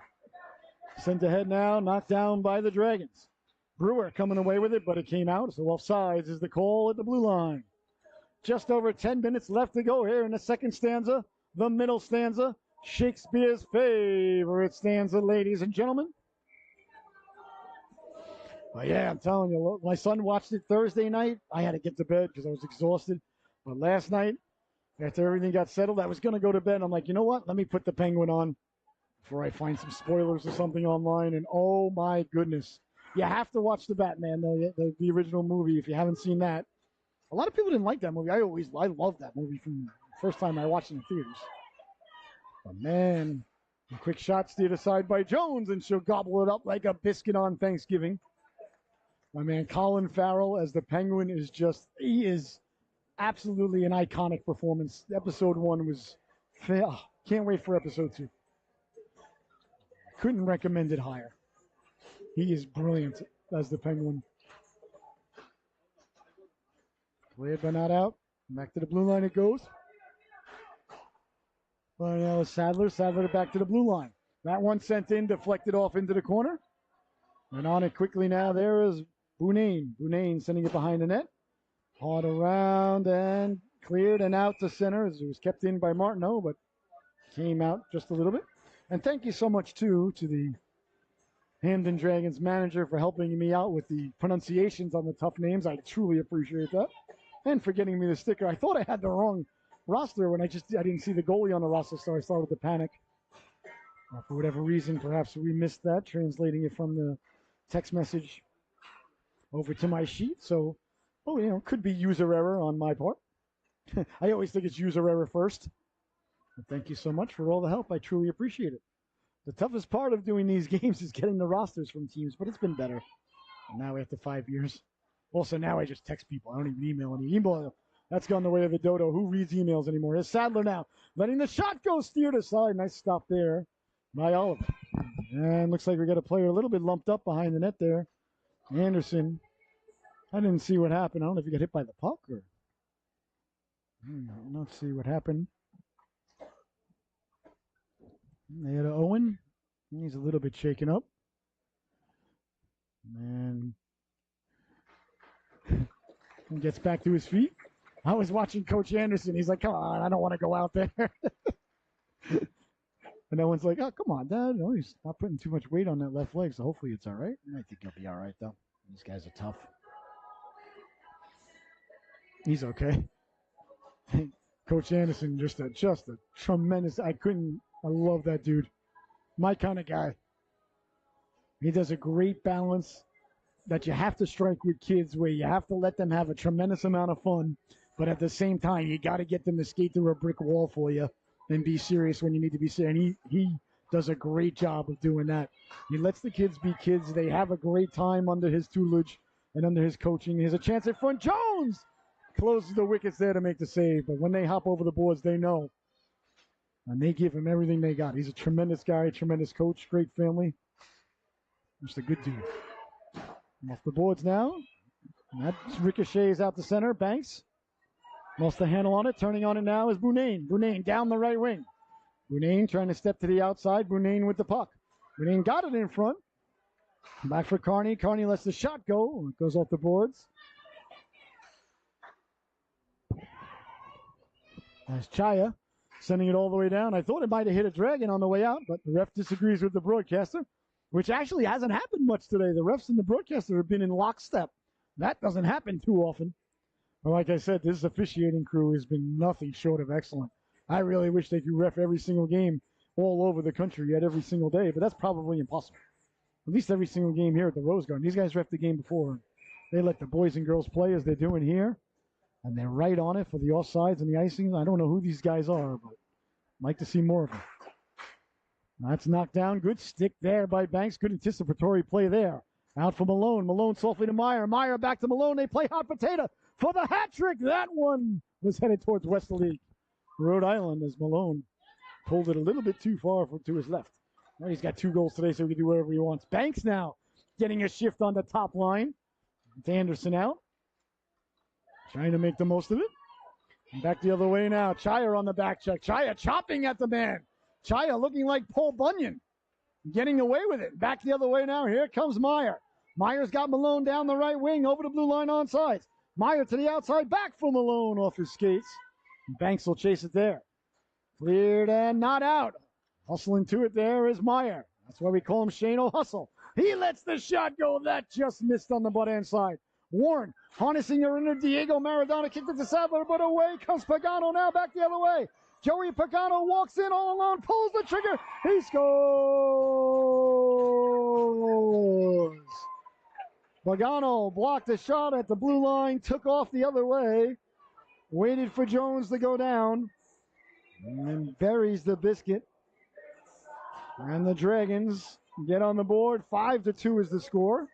Sent ahead now, knocked down by the Dragons. Brewer coming away with it, but it came out, so offsides is the call at the blue line. Just over 10 minutes left to go here in the second stanza, the middle stanza. Shakespeare's favorite stanza, ladies and gentlemen. But yeah, I'm telling you, my son watched it Thursday night. I had to get to bed because I was exhausted. But last night, after everything got settled, I was going to go to bed. I'm like, you know what? Let me put the Penguin on before I find some spoilers or something online. And oh my goodness. You have to watch the Batman, though, the original movie, if you haven't seen that. A lot of people didn't like that movie. I loved that movie from the first time I watched it in the theaters. But man, a quick shot steered aside by Jones, and she'll gobble it up like a biscuit on Thanksgiving. My man Colin Farrell as the Penguin he is absolutely an iconic performance. Episode 1 was, can't wait for episode 2. Couldn't recommend it higher. He is brilliant as the Penguin. Cleared but not out. Back to the blue line it goes. But now Sadler back to the blue line. That one sent in, deflected off into the corner. And on it quickly now, there is Bunane. Bunane sending it behind the net. Hard around and cleared and out to center as it was kept in by Martineau, but came out just a little bit. And thank you so much, too, to the Hamden Dragons manager for helping me out with the pronunciations on the tough names. I truly appreciate that. And for getting me the sticker. I thought I had the wrong roster when I didn't see the goalie on the roster, so I started to panic. For whatever reason, perhaps we missed that, translating it from the text message over to my sheet. So, could be user error on my part. I always think it's user error first. But thank you so much for all the help. I truly appreciate it. The toughest part of doing these games is getting the rosters from teams, but it's been better. And now after 5 years. Also, now I just text people. I don't even email any email. That's gone the way of the dodo. Who reads emails anymore? It's Sadler now, letting the shot go steered aside. Nice stop there by Oliver. And looks like we got a player a little bit lumped up behind the net there. Anderson. I didn't see what happened. I don't know if he got hit by the puck or. Let's see what happened. They had Owen. He's a little bit shaken up. And he gets back to his feet. I was watching Coach Anderson. He's like, come on, I don't want to go out there. And that one's like, oh, come on, Dad. No, he's not putting too much weight on that left leg, so hopefully it's all right. I think he'll be all right, though. These guys are tough. He's okay. Coach Anderson, just a tremendous. I love that dude. My kind of guy. He does a great balance that you have to strike with kids where you have to let them have a tremendous amount of fun, but at the same time, you got to get them to skate through a brick wall for you and be serious when you need to be serious. And he does a great job of doing that. He lets the kids be kids. They have a great time under his tutelage and under his coaching. He has a chance at front. Jones closes the wickets there to make the save, but when they hop over the boards, they know. And they give him everything they got. He's a tremendous guy, tremendous coach, great family. Just a good dude. Off the boards now. And that ricochets out the center. Banks lost the handle on it. Turning on it now is Bunane. Bunane down the right wing. Bunane trying to step to the outside. Bunane with the puck. Bunane got it in front. Back for Carney. Carney lets the shot go. It goes off the boards. That's Chaya sending it all the way down. I thought it might have hit a dragon on the way out, but the ref disagrees with the broadcaster, which actually hasn't happened much today. The refs and the broadcaster have been in lockstep. That doesn't happen too often. But like I said, this officiating crew has been nothing short of excellent. I really wish they could ref every single game all over the country at every single day, but that's probably impossible. At least every single game here at the Rose Garden. These guys ref the game before. They let the boys and girls play as they're doing here, and they're right on it for the offsides and the icing. I don't know who these guys are, but I'd like to see more of them. That's knocked down. Good stick there by Banks. Good anticipatory play there. Out for Malone. Malone softly to Meyer. Meyer back to Malone. They play hot potato for the hat trick. That one was headed towards Westerly, Rhode Island, as Malone pulled it a little bit too far to his left. Well, he's got 2 goals today, so he can do whatever he wants. Banks now getting a shift on the top line. It's Anderson out. Trying to make the most of it. And back the other way now. Chaya on the back check. Chaya chopping at the man. Chaya looking like Paul Bunyan. Getting away with it. Back the other way now. Here comes Meyer. Meyer's got Malone down the right wing. Over the blue line on sides. Meyer to the outside. Back for Malone off his skates. Banks will chase it there. Cleared and not out. Hustling to it there is Meyer. That's why we call him Shane O'Hustle. He lets the shot go. That just missed on the butt end side. Warren harnessing her into Diego Maradona. Kicked it to Sadler, but away comes Pagano now back the other way. Joey Pagano walks in all alone, pulls the trigger. He scores. Pagano blocked the shot at the blue line, took off the other way, waited for Jones to go down, and then buries the biscuit. And the Dragons get on the board. 5-2 is the score.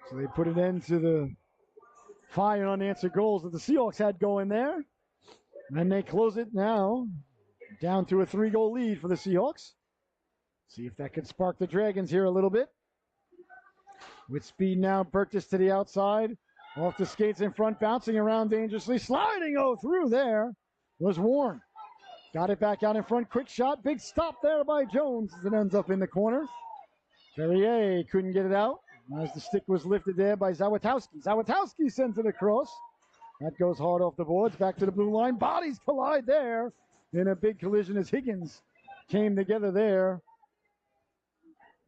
So they put an end to the 5 unanswered goals that the Seahawks had going there. And they close it now down to a 3-goal lead for the Seahawks. See if that can spark the Dragons here a little bit. With speed now, Burtis to the outside. Off the skates in front, bouncing around dangerously. Sliding through there was Warren. Got it back out in front. Quick shot. Big stop there by Jones as it ends up in the corner. Ferrier couldn't get it out as the stick was lifted there by Zawatowski. Zawatowski sends it across. That goes hard off the boards. Back to the blue line. Bodies collide there in a big collision as Higgins came together there.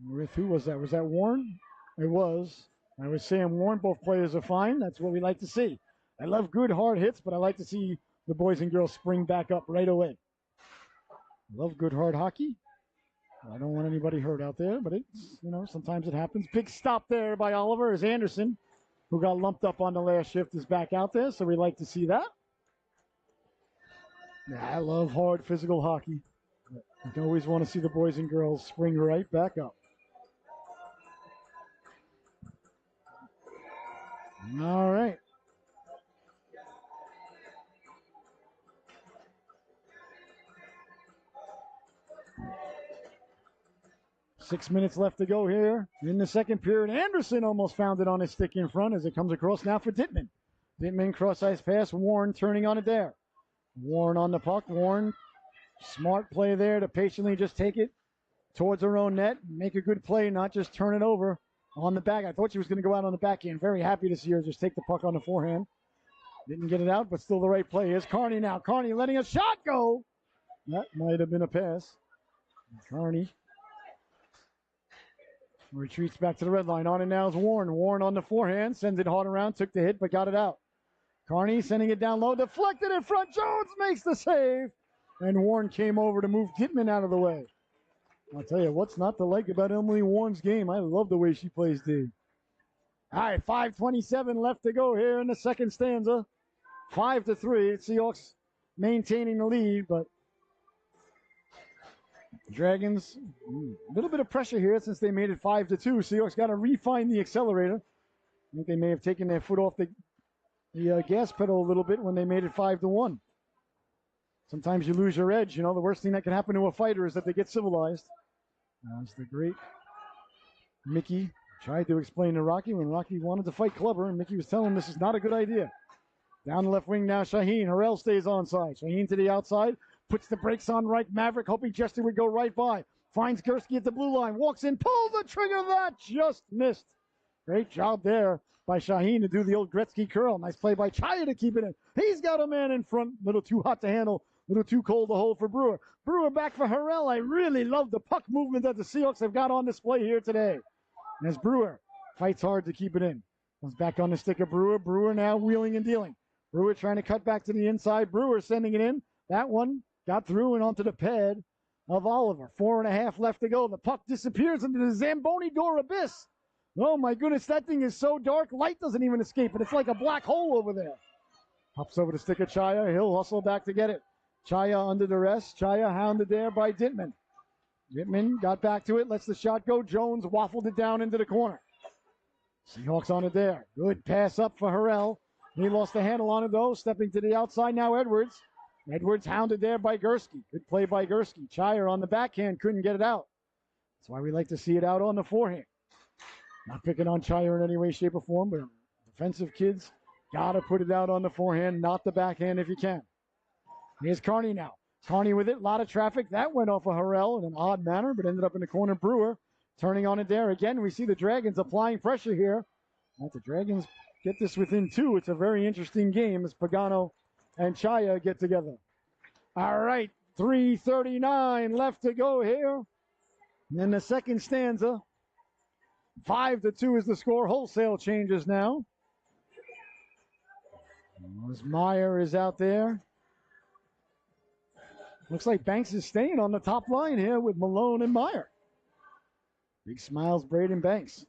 With who was that? Was that Warren? It was. I was saying Warren. Both players are fine. That's what we like to see. I love good hard hits, but I like to see the boys and girls spring back up right away. Love good hard hockey. I don't want anybody hurt out there, but it's, sometimes it happens. Big stop there by Oliver as Anderson, who got lumped up on the last shift, is back out there, so we like to see that. Yeah, I love hard physical hockey. I always want to see the boys and girls spring right back up. All right. Six minutes left to go here in the second period. Anderson almost found it on his stick in front as it comes across now for Dittman. Dittman cross-ice pass. Warren turning on it there. Warren on the puck. Warren, smart play there to patiently just take it towards her own net. Make a good play, not just turn it over on the back. I thought she was going to go out on the backhand. Very happy to see her just take the puck on the forehand. Didn't get it out, but still the right play. Here's Carney now. Carney letting a shot go. That might have been a pass. Carney retreats back to the red line. On it now is Warren. Warren on the forehand. Sends it hard around. Took the hit, but got it out. Carney sending it down low. Deflected in front. Jones makes the save. And Warren came over to move Dittman out of the way. I'll tell you what's not to like about Emily Warren's game. I love the way she plays D. All right, 5:27 left to go here in the second stanza. 5-3. Seahawks maintaining the lead, but Dragons, a little bit of pressure here since they made it 5-2. Seahawks got to refine the accelerator. I think they may have taken their foot off the gas pedal a little bit when they made it 5-1. Sometimes you lose your edge. You know, the worst thing that can happen to a fighter is that they get civilized. As the great Mickey tried to explain to Rocky when Rocky wanted to fight Clubber, and Mickey was telling him this is not a good idea. Down the left wing now, Shaheen. Harrell stays onside. Shaheen to the outside. Puts the brakes on right. Maverick hoping Jester would go right by. Finds Gursky at the blue line. Walks in. Pulls the trigger. That just missed. Great job there by Shaheen to do the old Gretzky curl. Nice play by Chaya to keep it in. He's got a man in front. Little too hot to handle. Little too cold to hold for Brewer. Brewer back for Harrell. I really love the puck movement that the Seahawks have got on display here today. As Brewer fights hard to keep it in. Comes back on the stick of Brewer. Brewer now wheeling and dealing. Brewer trying to cut back to the inside. Brewer sending it in. That one got through and onto the pad of Oliver. 4.5 left to go. The puck disappears into the Zamboni door abyss. Oh my goodness, that thing is so dark. Light doesn't even escape it. It's like a black hole over there. Hops over the stick of Chaya. He'll hustle back to get it. Chaya under duress. Chaya hounded there by Dittman. Dittman got back to it. Lets the shot go. Jones waffled it down into the corner. Seahawks on it there. Good pass up for Harrell. He lost the handle on it, though. Stepping to the outside now, Edwards. Edwards hounded there by Gursky. Good play by Gursky. Chaya on the backhand couldn't get it out. That's why we like to see it out on the forehand. Not picking on Chaya in any way, shape, or form, but defensive kids got to put it out on the forehand, not the backhand if you can. Here's Carney now. Carney with it. A lot of traffic. That went off of Harrell in an odd manner, but ended up in the corner. Brewer turning on it there. Again, we see the Dragons applying pressure here. Let the Dragons get this within 2. It's a very interesting game as Pagano and Chaya get together. All right, 3:39 left to go here. In the second stanza, 5-2 is the score. Wholesale changes now. As Meyer is out there. Looks like Banks is staying on the top line here with Malone and Meyer. Big smiles, Braden Banks.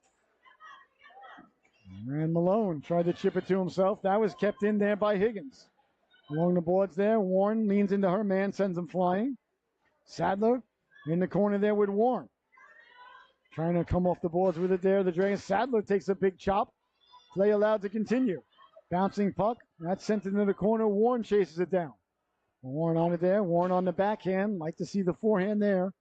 And Malone tried to chip it to himself. That was kept in there by Higgins. Along the boards there, Warren leans into her man, sends him flying. Sadler in the corner there with Warren. Trying to come off the boards with it there. The Dragons. Sadler takes a big chop. Play allowed to continue. Bouncing puck. That's sent into the corner. Warren chases it down. Warren on it there. Warren on the backhand. Like to see the forehand there.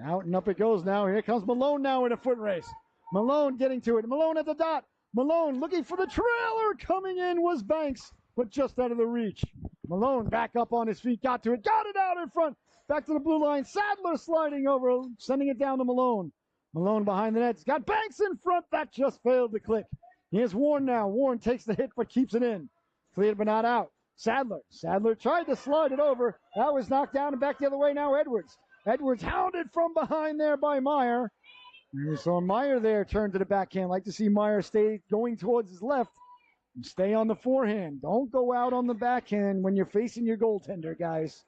Out and up it goes now. Here comes Malone now in a foot race. Malone getting to it. Malone at the dot. Malone looking for the trailer. Coming in was Banks, but just out of the reach. Malone back up on his feet. Got to it. Got it out in front. Back to the blue line. Sadler sliding over. Sending it down to Malone. Malone behind the net. He's got Banks in front. That just failed to click. Here's Warren now. Warren takes the hit but keeps it in. Cleared but not out. Sadler. Sadler tried to slide it over. That was knocked down and back the other way now. Edwards. Edwards hounded from behind there by Meyer. And we saw Meyer there turn to the backhand. Like to see Meyer stay going towards his left and stay on the forehand. Don't go out on the backhand when you're facing your goaltender, guys.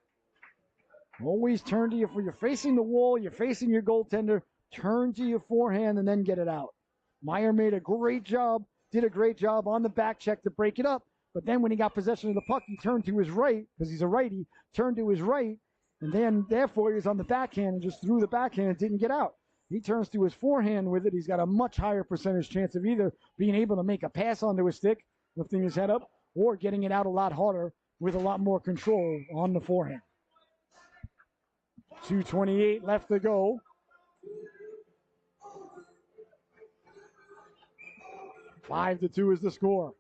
Always turn to you. When you're facing the wall, you're facing your goaltender. Turn to your forehand and then get it out. Meyer made a great job, did a great job on the back check to break it up. But then when he got possession of the puck, he turned to his right, because he's a righty, turned to his right, and then therefore he was on the backhand and just threw the backhand and didn't get out. He turns to his forehand with it. He's got a much higher percentage chance of either being able to make a pass onto his stick, lifting his head up, or getting it out a lot harder with a lot more control on the forehand. 2:28 left to go. 5-2 is the score.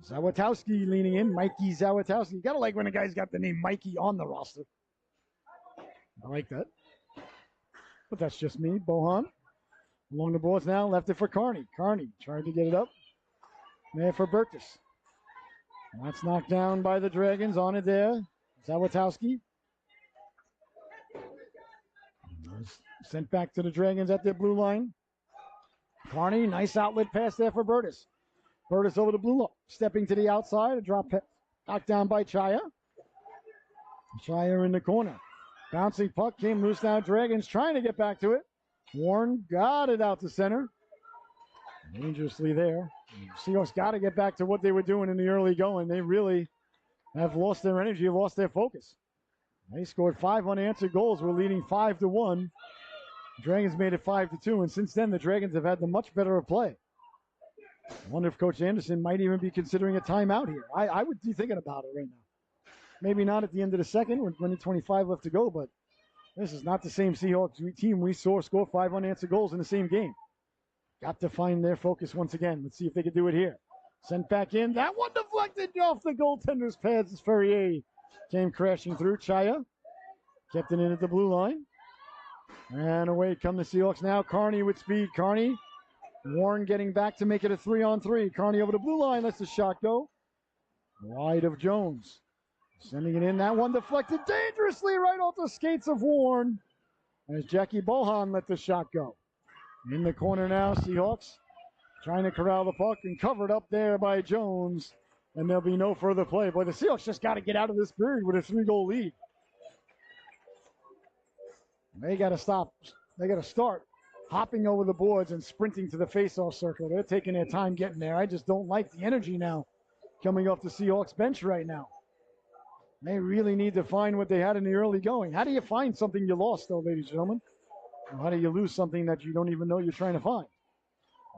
Zawatowski leaning in. Mikey Zawatowski. You gotta like when a guy's got the name Mikey on the roster. I like that. But that's just me. Bohan along the boards now. Left it for Carney. Carney trying to get it up. There for Bertus. That's knocked down by the Dragons. On it there. Zawatowski. Sent back to the Dragons at their blue line. Carney, nice outlet pass there for Bertus. Bertus over the blue line. Stepping to the outside. A drop knocked down by Chaya. Chaya in the corner. Bouncing puck came loose now. Dragons trying to get back to it. Warren got it out to center. Dangerously there. Seahawks got to get back to what they were doing in the early going. They really have lost their energy, lost their focus. They scored 5 unanswered goals. We're leading 5-1. Dragons made it 5-2, and since then the Dragons have had the much better of play. I wonder if Coach Anderson might even be considering a timeout here. I would be thinking about it right now. Maybe not at the end of the second with 25 left to go, but this is not the same Seahawks team we saw score 5 unanswered goals in the same game. Got to find their focus once again. Let's see if they can do it here. Sent back in. That one deflected off the goaltender's pads as Ferrier came crashing through. Chaya kept it in at the blue line. And away come the Seahawks now. Carney with speed. Carney. Warren getting back to make it a 3-on-3. Carney over the blue line. Lets the shot go. Wide of Jones. Sending it in. That one deflected dangerously right off the skates of Warren. As Jackie Bohan let the shot go. In the corner now, Seahawks trying to corral the puck and covered up there by Jones. And there'll be no further play. Boy, the Seahawks just got to get out of this period with a 3-goal lead. They got to stop. They got to start hopping over the boards and sprinting to the faceoff circle. They're taking their time getting there. I just don't like the energy now coming off the Seahawks bench right now. They really need to find what they had in the early going. How do you find something you lost, though, ladies and gentlemen? Or how do you lose something that you don't even know you're trying to find?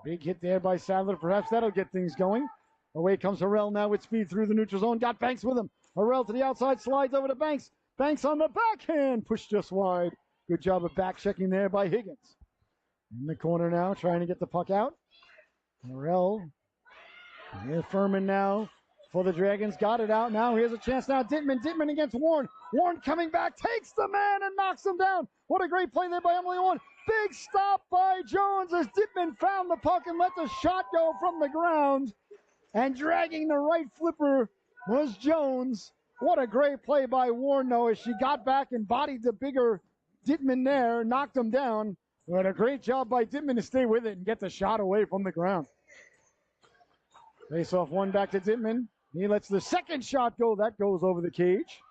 Big hit there by Sadler. Perhaps that'll get things going. Away comes Harrell now with speed through the neutral zone. Got Banks with him. Harrell to the outside, slides over to Banks. Banks on the backhand, pushed just wide. Good job of back checking there by Higgins. In the corner now, trying to get the puck out. Harrell. Here's Furman now for the Dragons. Got it out now. Here's a chance now. Dittman against Warren. Warren coming back, takes the man and knocks him down. What a great play there by Emily Warren. Big stop by Jones as Dittman found the puck and let the shot go from the ground. And dragging the right flipper was Jones. What a great play by Warren, though, as she got back and bodied the bigger Dittman there, knocked him down. But a great job by Dittman to stay with it and get the shot away from the ground. Face off one back to Dittman. He lets the second shot go. That goes over the cage.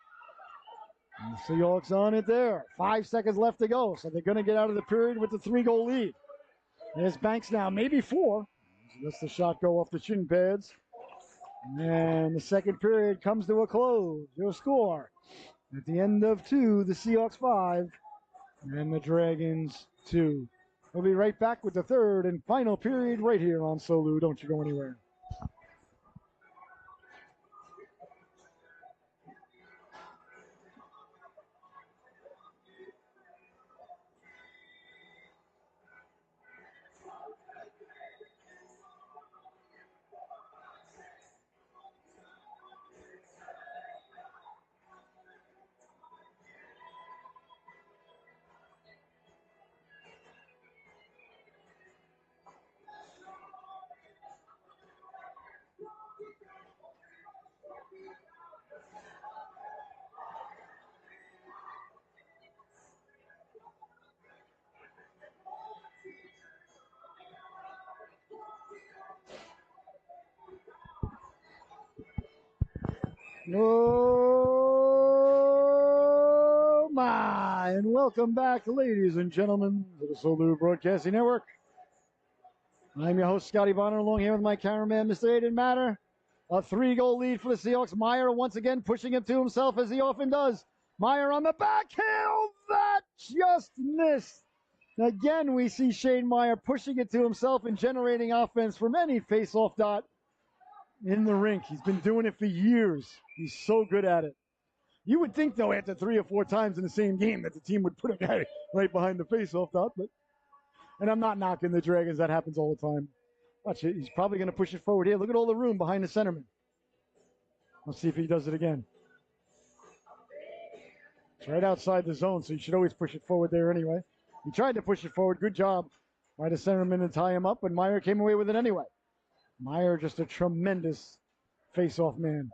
And the Seahawks on it there. 5 seconds left to go. So they're going to get out of the period with the 3-goal lead. There's Banks now, maybe 4. So lets the shot go off the shin pads. And the second period comes to a close. Your score at the end of 2, the Seahawks 5 and the Dragons 2. We'll be right back with the third and final period right here on Solu. Don't you go anywhere. Oh my, and welcome back, ladies and gentlemen, to the Solu Broadcasting Network. I'm your host, Scotty Bonner, along here with my cameraman, Mr. Aiden Matter. A 3-goal lead for the Seahawks. Meyer once again pushing it to himself, as he often does. Meyer on the backhand, that just missed. Again, we see Shane Meyer pushing it to himself and generating offense from any face-off dot in the rink. He's been doing it for years. He's so good at it. You would think, though, after 3 or 4 times in the same game that the team would put a guy right behind the face-off dot. And I'm not knocking the Dragons. That happens all the time. Watch it. He's probably going to push it forward here. Look at all the room behind the centerman. Let's see if he does it again. It's right outside the zone, so you should always push it forward there anyway. He tried to push it forward. Good job by the centerman to tie him up, but Meyer came away with it anyway. Meyer just a tremendous face-off man.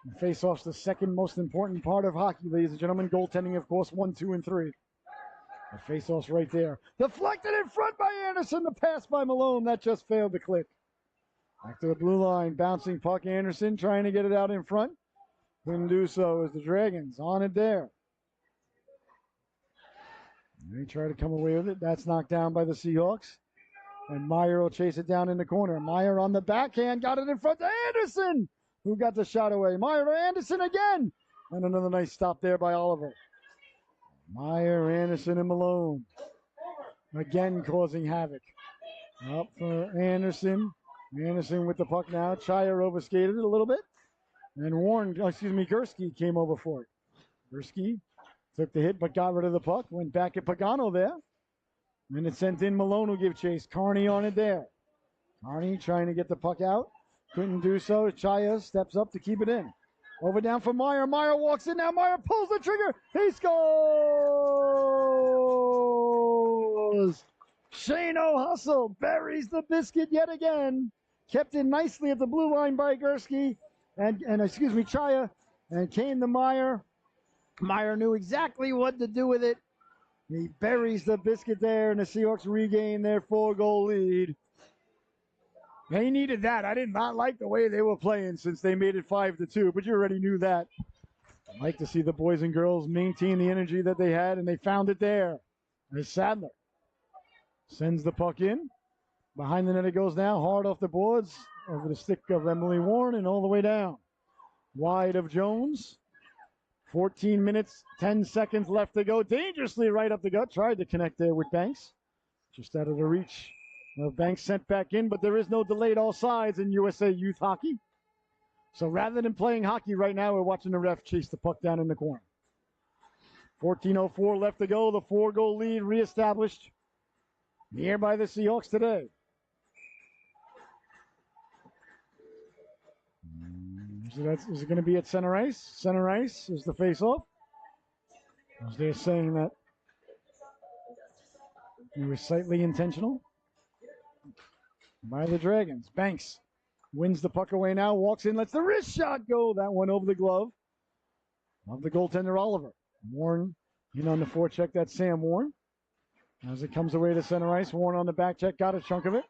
And face-off's the second most important part of hockey, ladies and gentlemen. Goaltending, of course, 1, 2, and 3. The face-off's right there. Deflected in front by Anderson. The pass by Malone. That just failed to click. Back to the blue line. Bouncing puck. Anderson trying to get it out in front. Couldn't do so as the Dragons on it there. They try to come away with it. That's knocked down by the Seahawks. And Meyer will chase it down in the corner. Meyer on the backhand, got it in front to Anderson, who got the shot away. Meyer to Anderson again. And another nice stop there by Oliver. Meyer, Anderson, and Malone. Again causing havoc. Up for Anderson. Anderson with the puck now. Chaya overskated it a little bit. And Gursky came over for it. Gursky took the hit but got rid of the puck. Went back at Pagano there. And it sent in Malone who gave chase. Carney on it there. Carney trying to get the puck out. Couldn't do so. Chaya steps up to keep it in. Over down for Meyer. Meyer walks in now. Meyer pulls the trigger. He scores! Shano Hustle buries the biscuit yet again. Kept it nicely at the blue line by Gursky. And Chaya. And came to Meyer. Meyer knew exactly what to do with it. He buries the biscuit there, and the Seahawks regain their 4-goal lead. They needed that. I did not like the way they were playing since they made it 5-2, but you already knew that. I like to see the boys and girls maintain the energy that they had, and they found it there. As Sadler sends the puck in. Behind the net it goes now, hard off the boards, over the stick of Emily Warren, and all the way down. Wide of Jones. 14 minutes, 10 seconds left to go. Dangerously right up the gut. Tried to connect there with Banks. Just out of the reach of Banks, sent back in, but there is no delayed offsides in USA Youth Hockey. So rather than playing hockey right now, we're watching the ref chase the puck down in the corner. 14:04 left to go. The 4-goal lead reestablished here by the Seahawks today. Is it going to be at center ice? Center ice is the face-off. As they're saying that it was slightly intentional by the Dragons. Banks wins the puck away now, walks in, lets the wrist shot go. That one over the glove of the goaltender Oliver. Warren in on the forecheck. That's Sam Warren. As it comes away to center ice, Warren on the back check, got a chunk of it.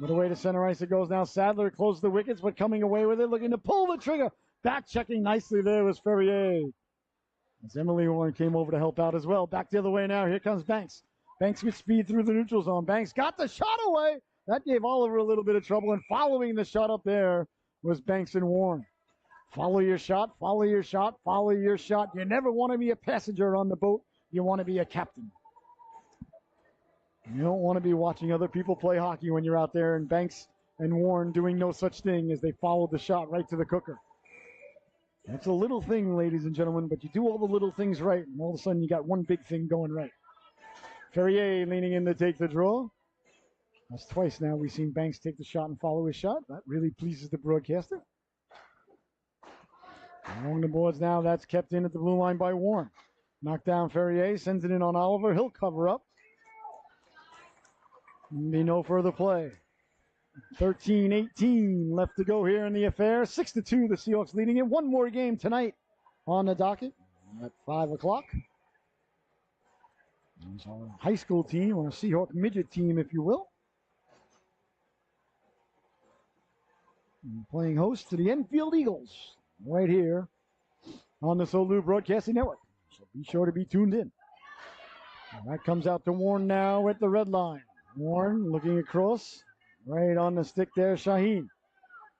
But away to center ice it goes now. Sadler closed the wickets, but coming away with it, looking to pull the trigger. Back checking nicely there was Ferrier. As Emily Warren came over to help out as well. Back the other way now. Here comes Banks. Banks with speed through the neutral zone. Banks got the shot away. That gave Oliver a little bit of trouble. And following the shot up there was Banks and Warren. Follow your shot, follow your shot, follow your shot. You never want to be a passenger on the boat. You want to be a captain. You don't want to be watching other people play hockey when you're out there, and Banks and Warren doing no such thing as they followed the shot right to the cooker. That's a little thing, ladies and gentlemen, but you do all the little things right, and all of a sudden you got one big thing going right. Ferrier leaning in to take the draw. That's twice now we've seen Banks take the shot and follow his shot. That really pleases the broadcaster. Along the boards now, that's kept in at the blue line by Warren. Knocked down Ferrier, sends it in on Oliver. He'll cover up. Be no further play. 13-18 left to go here in the affair. 6-2, the Seahawks leading it. One more game tonight on the docket at 5 o'clock. It's our high school team, or a Seahawk midget team, if you will. And playing host to the Enfield Eagles right here on the Solu Broadcasting Network. So be sure to be tuned in. And that comes out to Warren now at the red line. Warren looking across, right on the stick there, Shaheen.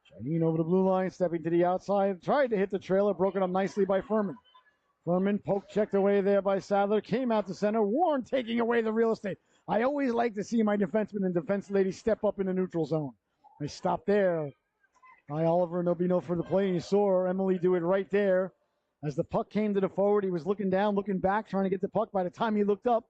Shaheen over the blue line, stepping to the outside, tried to hit the trailer, broken up nicely by Furman. Furman poke checked away there by Sadler, came out to center. Warren taking away the real estate. I always like to see my defensemen and defense ladies step up in the neutral zone. They stop there by Oliver, and there'll be no further play. And you saw Emily do it right there. As the puck came to the forward, he was looking down, looking back, trying to get the puck. By the time he looked up,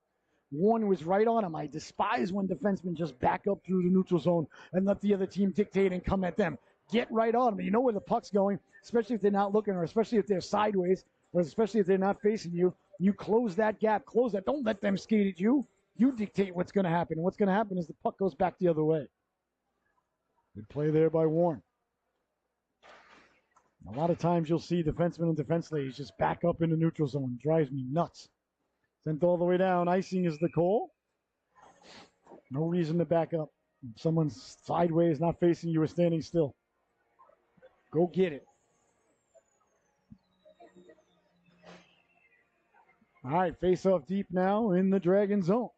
Warren was right on him. I despise when defensemen just back up through the neutral zone and let the other team dictate and come at them. Get right on them. You know where the puck's going, especially if they're not looking, or especially if they're sideways, or especially if they're not facing you. You close that gap, close that. Don't let them skate at you. You dictate what's going to happen. And what's going to happen is the puck goes back the other way. Good play there by Warren. A lot of times you'll see defensemen and defense ladies just back up in the neutral zone. It drives me nuts. Sent all the way down. Icing is the call. No reason to back up. If someone's sideways, not facing you, or standing still. Go get it. All right, face off deep now in the Dragon zone.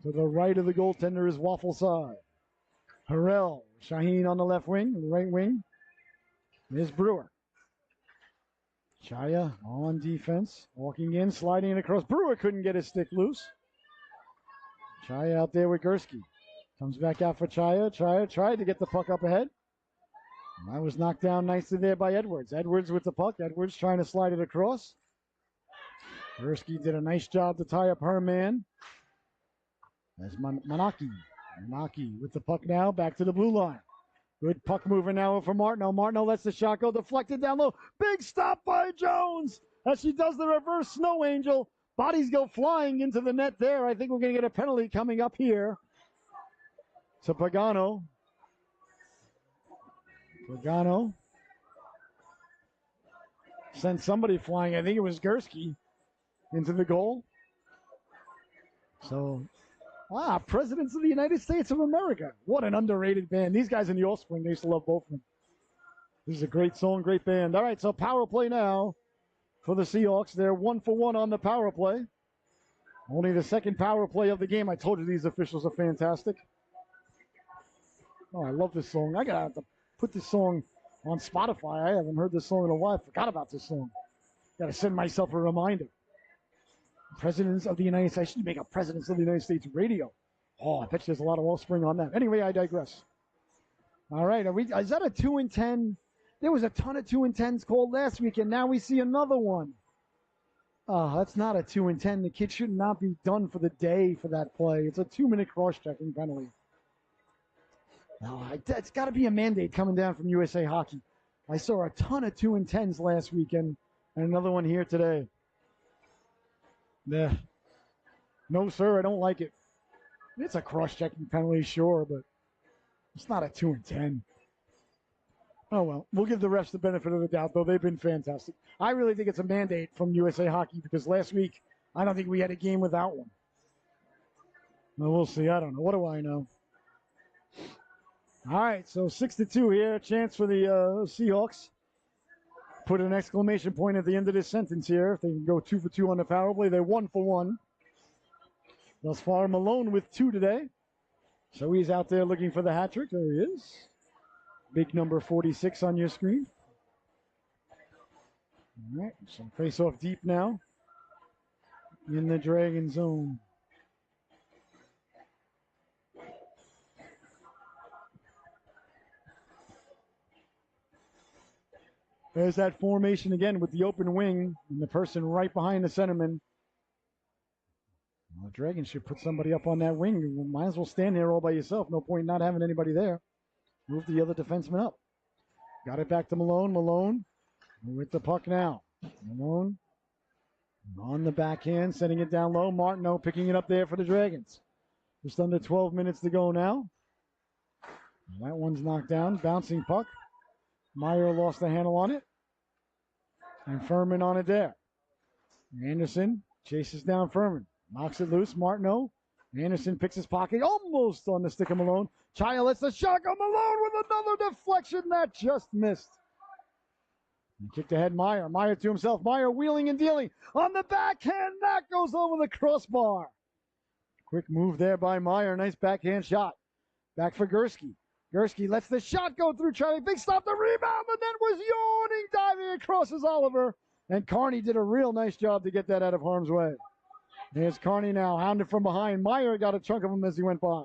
To the right of the goaltender is Waffle Side. Harrell, Shaheen on the left wing, right wing is Brewer. Chaya on defense, walking in, sliding it across. Brewer couldn't get his stick loose. Chaya out there with Gursky. Comes back out for Chaya. Chaya tried to get the puck up ahead. That was knocked down nicely there by Edwards. Edwards with the puck. Edwards trying to slide it across. Gursky did a nice job to tie up her man. There's Manaki. Manaki with the puck now, back to the blue line. Good puck mover now for Martineau. Martineau lets the shot go, deflected down low. Big stop by Jones as she does the reverse snow angel. Bodies go flying into the net there. I think we're going to get a penalty coming up here. So Pagano. Pagano sent somebody flying. I think it was Gursky into the goal. So, Presidents of the United States of America. What an underrated band. These guys in the Offspring, they used to love both of them. This is a great song, great band. All right, so power play now for the Seahawks. They're 1-for-1 on the power play. Only the second power play of the game. I told you these officials are fantastic. Oh, I love this song. I got to put this song on Spotify. I haven't heard this song in a while. I forgot about this song. Got to send myself a reminder. Presidents of the United States. I should make a Presidents of the United States radio. Oh, I bet you there's a lot of Offspring on that. Anyway, I digress. All right, is that a 2 and 10? There was a ton of 2 and 10s called last week, and now we see another one. Oh, that's not a 2 and 10. The kid should not be done for the day for that play. It's a 2-minute cross-checking penalty. No, it's got to be a mandate coming down from USA Hockey. I saw a ton of 2 and 10s last weekend, and another one here today. Nah. No, sir, I don't like it. It's a cross-checking penalty, sure, but it's not a 2 and 10. Oh, well, we'll give the refs the benefit of the doubt, though. They've been fantastic. I really think it's a mandate from USA Hockey because last week, I don't think we had a game without one. Well, we'll see. I don't know. What do I know? All right, so 6-2 here. Chance for the Seahawks. Put an exclamation point at the end of this sentence here. If they can go 2 for 2 on the power play, they're 1 for 1. Thus far, Malone with 2 today. So he's out there looking for the hat trick. There he is. Big number 46 on your screen. All right, some face off deep now in the Dragon zone. There's that formation again with the open wing and the person right behind the centerman. Well, the Dragons should put somebody up on that wing. You might as well stand there all by yourself. No point not having anybody there. Move the other defenseman up. Got it back to Malone. Malone with the puck now. Malone on the backhand, setting it down low. Martineau picking it up there for the Dragons. Just under 12 minutes to go now. That one's knocked down. Bouncing puck. Meyer lost the handle on it. And Furman on it there. Anderson chases down Furman. Knocks it loose. Martineau. Anderson picks his pocket. Almost on the stick of Malone. Chaya lets the shot go. Malone with another deflection that just missed. And kicked ahead Meyer. Meyer to himself. Meyer wheeling and dealing. On the backhand. That goes over the crossbar. Quick move there by Meyer. Nice backhand shot. Back for Gursky. Gursky lets the shot go through Charlie. Big stop, the rebound. The net was yawning, diving across his Oliver. And Carney did a real nice job to get that out of harm's way. There's Carney now, hounded from behind. Meyer got a chunk of him as he went by.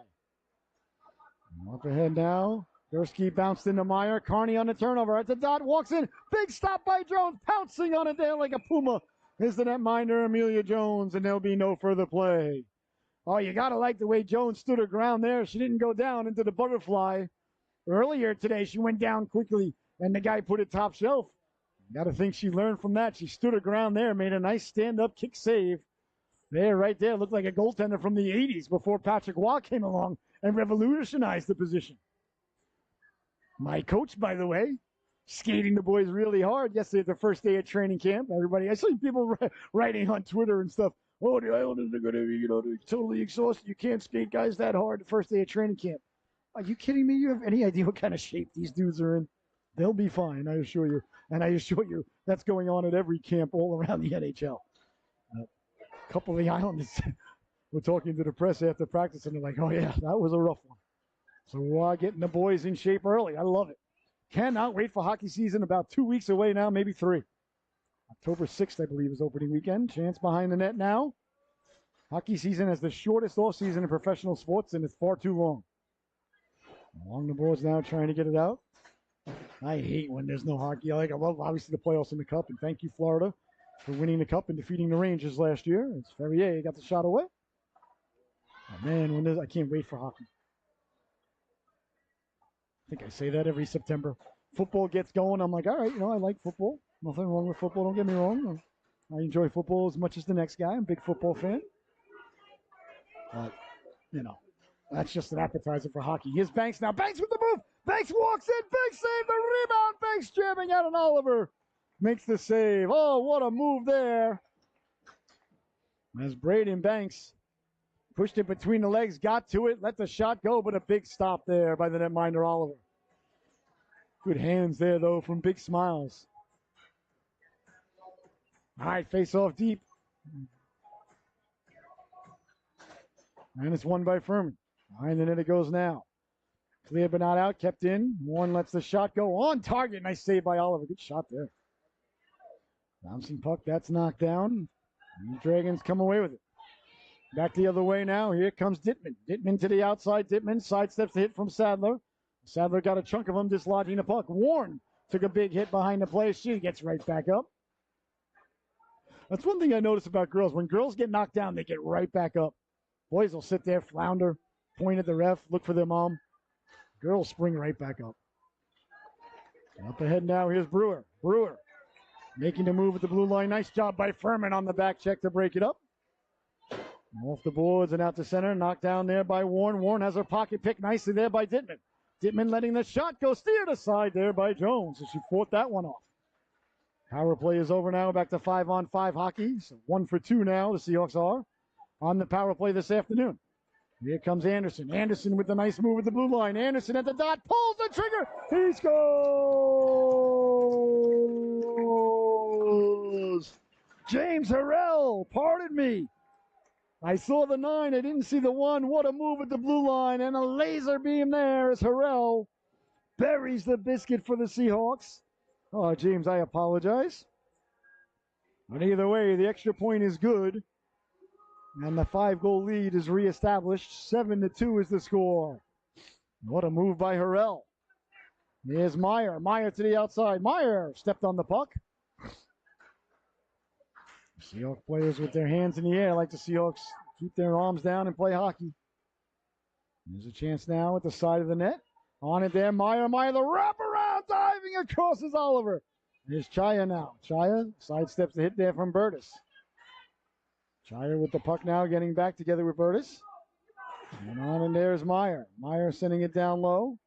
Up ahead now. Gursky bounced into Meyer. Carney on the turnover. At the dot, walks in. Big stop by Jones, pouncing on it there like a puma. Is the netminder Amelia Jones, and there'll be no further play. Oh, you got to like the way Jones stood her ground there. She didn't go down into the butterfly. Earlier today, she went down quickly, and the guy put it top shelf. Got to think she learned from that. She stood her ground there, made a nice stand-up kick save. There, right there, looked like a goaltender from the 80s before Patrick Waugh came along and revolutionized the position. My coach, by the way, skating the boys really hard yesterday at the first day of training camp. Everybody, I saw people writing on Twitter and stuff. Oh, the Islanders are going to be, totally exhausted. You can't skate guys that hard the first day of training camp. Are you kidding me? You have any idea what kind of shape these dudes are in? They'll be fine, I assure you. And I assure you, that's going on at every camp all around the NHL. A couple of the Islanders were talking to the press after practice, and they're like, oh, yeah, that was a rough one. So getting the boys in shape early. I love it. Cannot wait for hockey season. About 2 weeks away now, maybe 3. October 6th, I believe, is opening weekend. Chance behind the net now. Hockey season is the shortest off season in professional sports, and it's far too long. Along the boards now, trying to get it out. I hate when there's no hockey. I love, obviously, the playoffs in the Cup, and thank you, Florida, for winning the Cup and defeating the Rangers last year. It's Ferrier got the shot away. Oh, man, I can't wait for hockey. I think I say that every September. Football gets going. I'm like, all right, I like football. Nothing wrong with football. Don't get me wrong. I enjoy football as much as the next guy. I'm a big football fan. But, that's just an appetizer for hockey. Here's Banks now. Banks with the move. Banks walks in. Banks save the rebound. Banks jamming out, and Oliver makes the save. Oh, what a move there. As Braden Banks pushed it between the legs, got to it, let the shot go, but a big stop there by the netminder Oliver. Good hands there, though, from Big Smiles. All right, face off deep. And it's won by Furman. Behind the net it goes now. Clear but not out, kept in. Warren lets the shot go on target. Nice save by Oliver. Good shot there. Bouncing puck, that's knocked down. The Dragons come away with it. Back the other way now. Here comes Dittman. Dittman to the outside. Dittman sidesteps the hit from Sadler. Sadler got a chunk of him dislodging the puck. Warren took a big hit behind the play. She gets right back up. That's one thing I notice about girls. When girls get knocked down, they get right back up. Boys will sit there, flounder, point at the ref, look for their mom. Girls spring right back up. Up ahead now, here's Brewer. Brewer making the move at the blue line. Nice job by Furman on the back check to break it up. Off the boards and out to center. Knocked down there by Warren. Warren has her pocket picked nicely there by Dittman. Dittman letting the shot go. Steered aside there by Jones as she fought that one off. Power play is over now. Back to 5-on-5 hockey. So 1 for 2 now. The Seahawks are on the power play this afternoon. Here comes Anderson. Anderson with the nice move at the blue line. Anderson at the dot. Pulls the trigger. He scores! James Harrell. Pardon me. I saw the 9. I didn't see the 1. What a move at the blue line. And a laser beam there as Harrell buries the biscuit for the Seahawks. Oh, James, I apologize. But either way, the extra point is good. And the 5-goal lead is reestablished. 7-2 is the score. What a move by Harrell. Here's Meyer. Meyer to the outside. Meyer stepped on the puck. Seahawks players with their hands in the air like the Seahawks keep their arms down and play hockey. There's a chance now at the side of the net. On it there, Meyer. Meyer, the wraparound diving across is Oliver. Here's Chaya now. Chaya sidesteps the hit there from Burtis. Chaya with the puck now, getting back together with Burtis. And on and there's Meyer. Meyer sending it down low.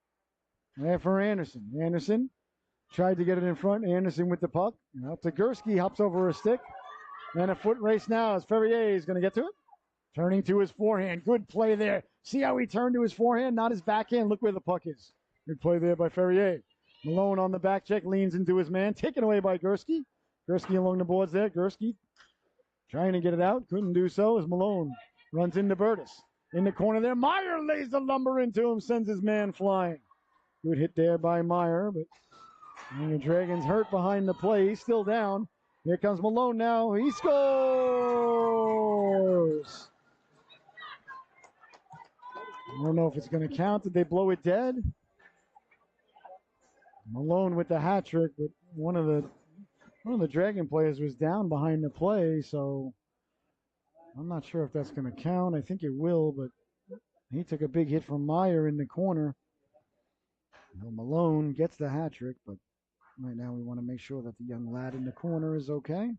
There for Anderson. Anderson tried to get it in front. Anderson with the puck. Up to Gursky, hops over a stick. And a foot race now as Ferrier is going to get to it. Turning to his forehand. Good play there. See how he turned to his forehand, not his backhand. Look where the puck is. Good play there by Ferrier. Malone on the back check, leans into his man. Taken away by Gursky. Gursky along the boards there. Gursky trying to get it out. Couldn't do so as Malone runs into Burtis. In the corner there. Meyer lays the lumber into him. Sends his man flying. Good hit there by Meyer. But the Dragons hurt behind the play. He's still down. Here comes Malone now. He scores! I don't know if it's going to count. Did they blow it dead? Malone with the hat trick, but one of the Dragon players was down behind the play, so I'm not sure if that's going to count. I think it will, but he took a big hit from Meyer in the corner. Malone gets the hat trick, but right now we want to make sure that the young lad in the corner is okay.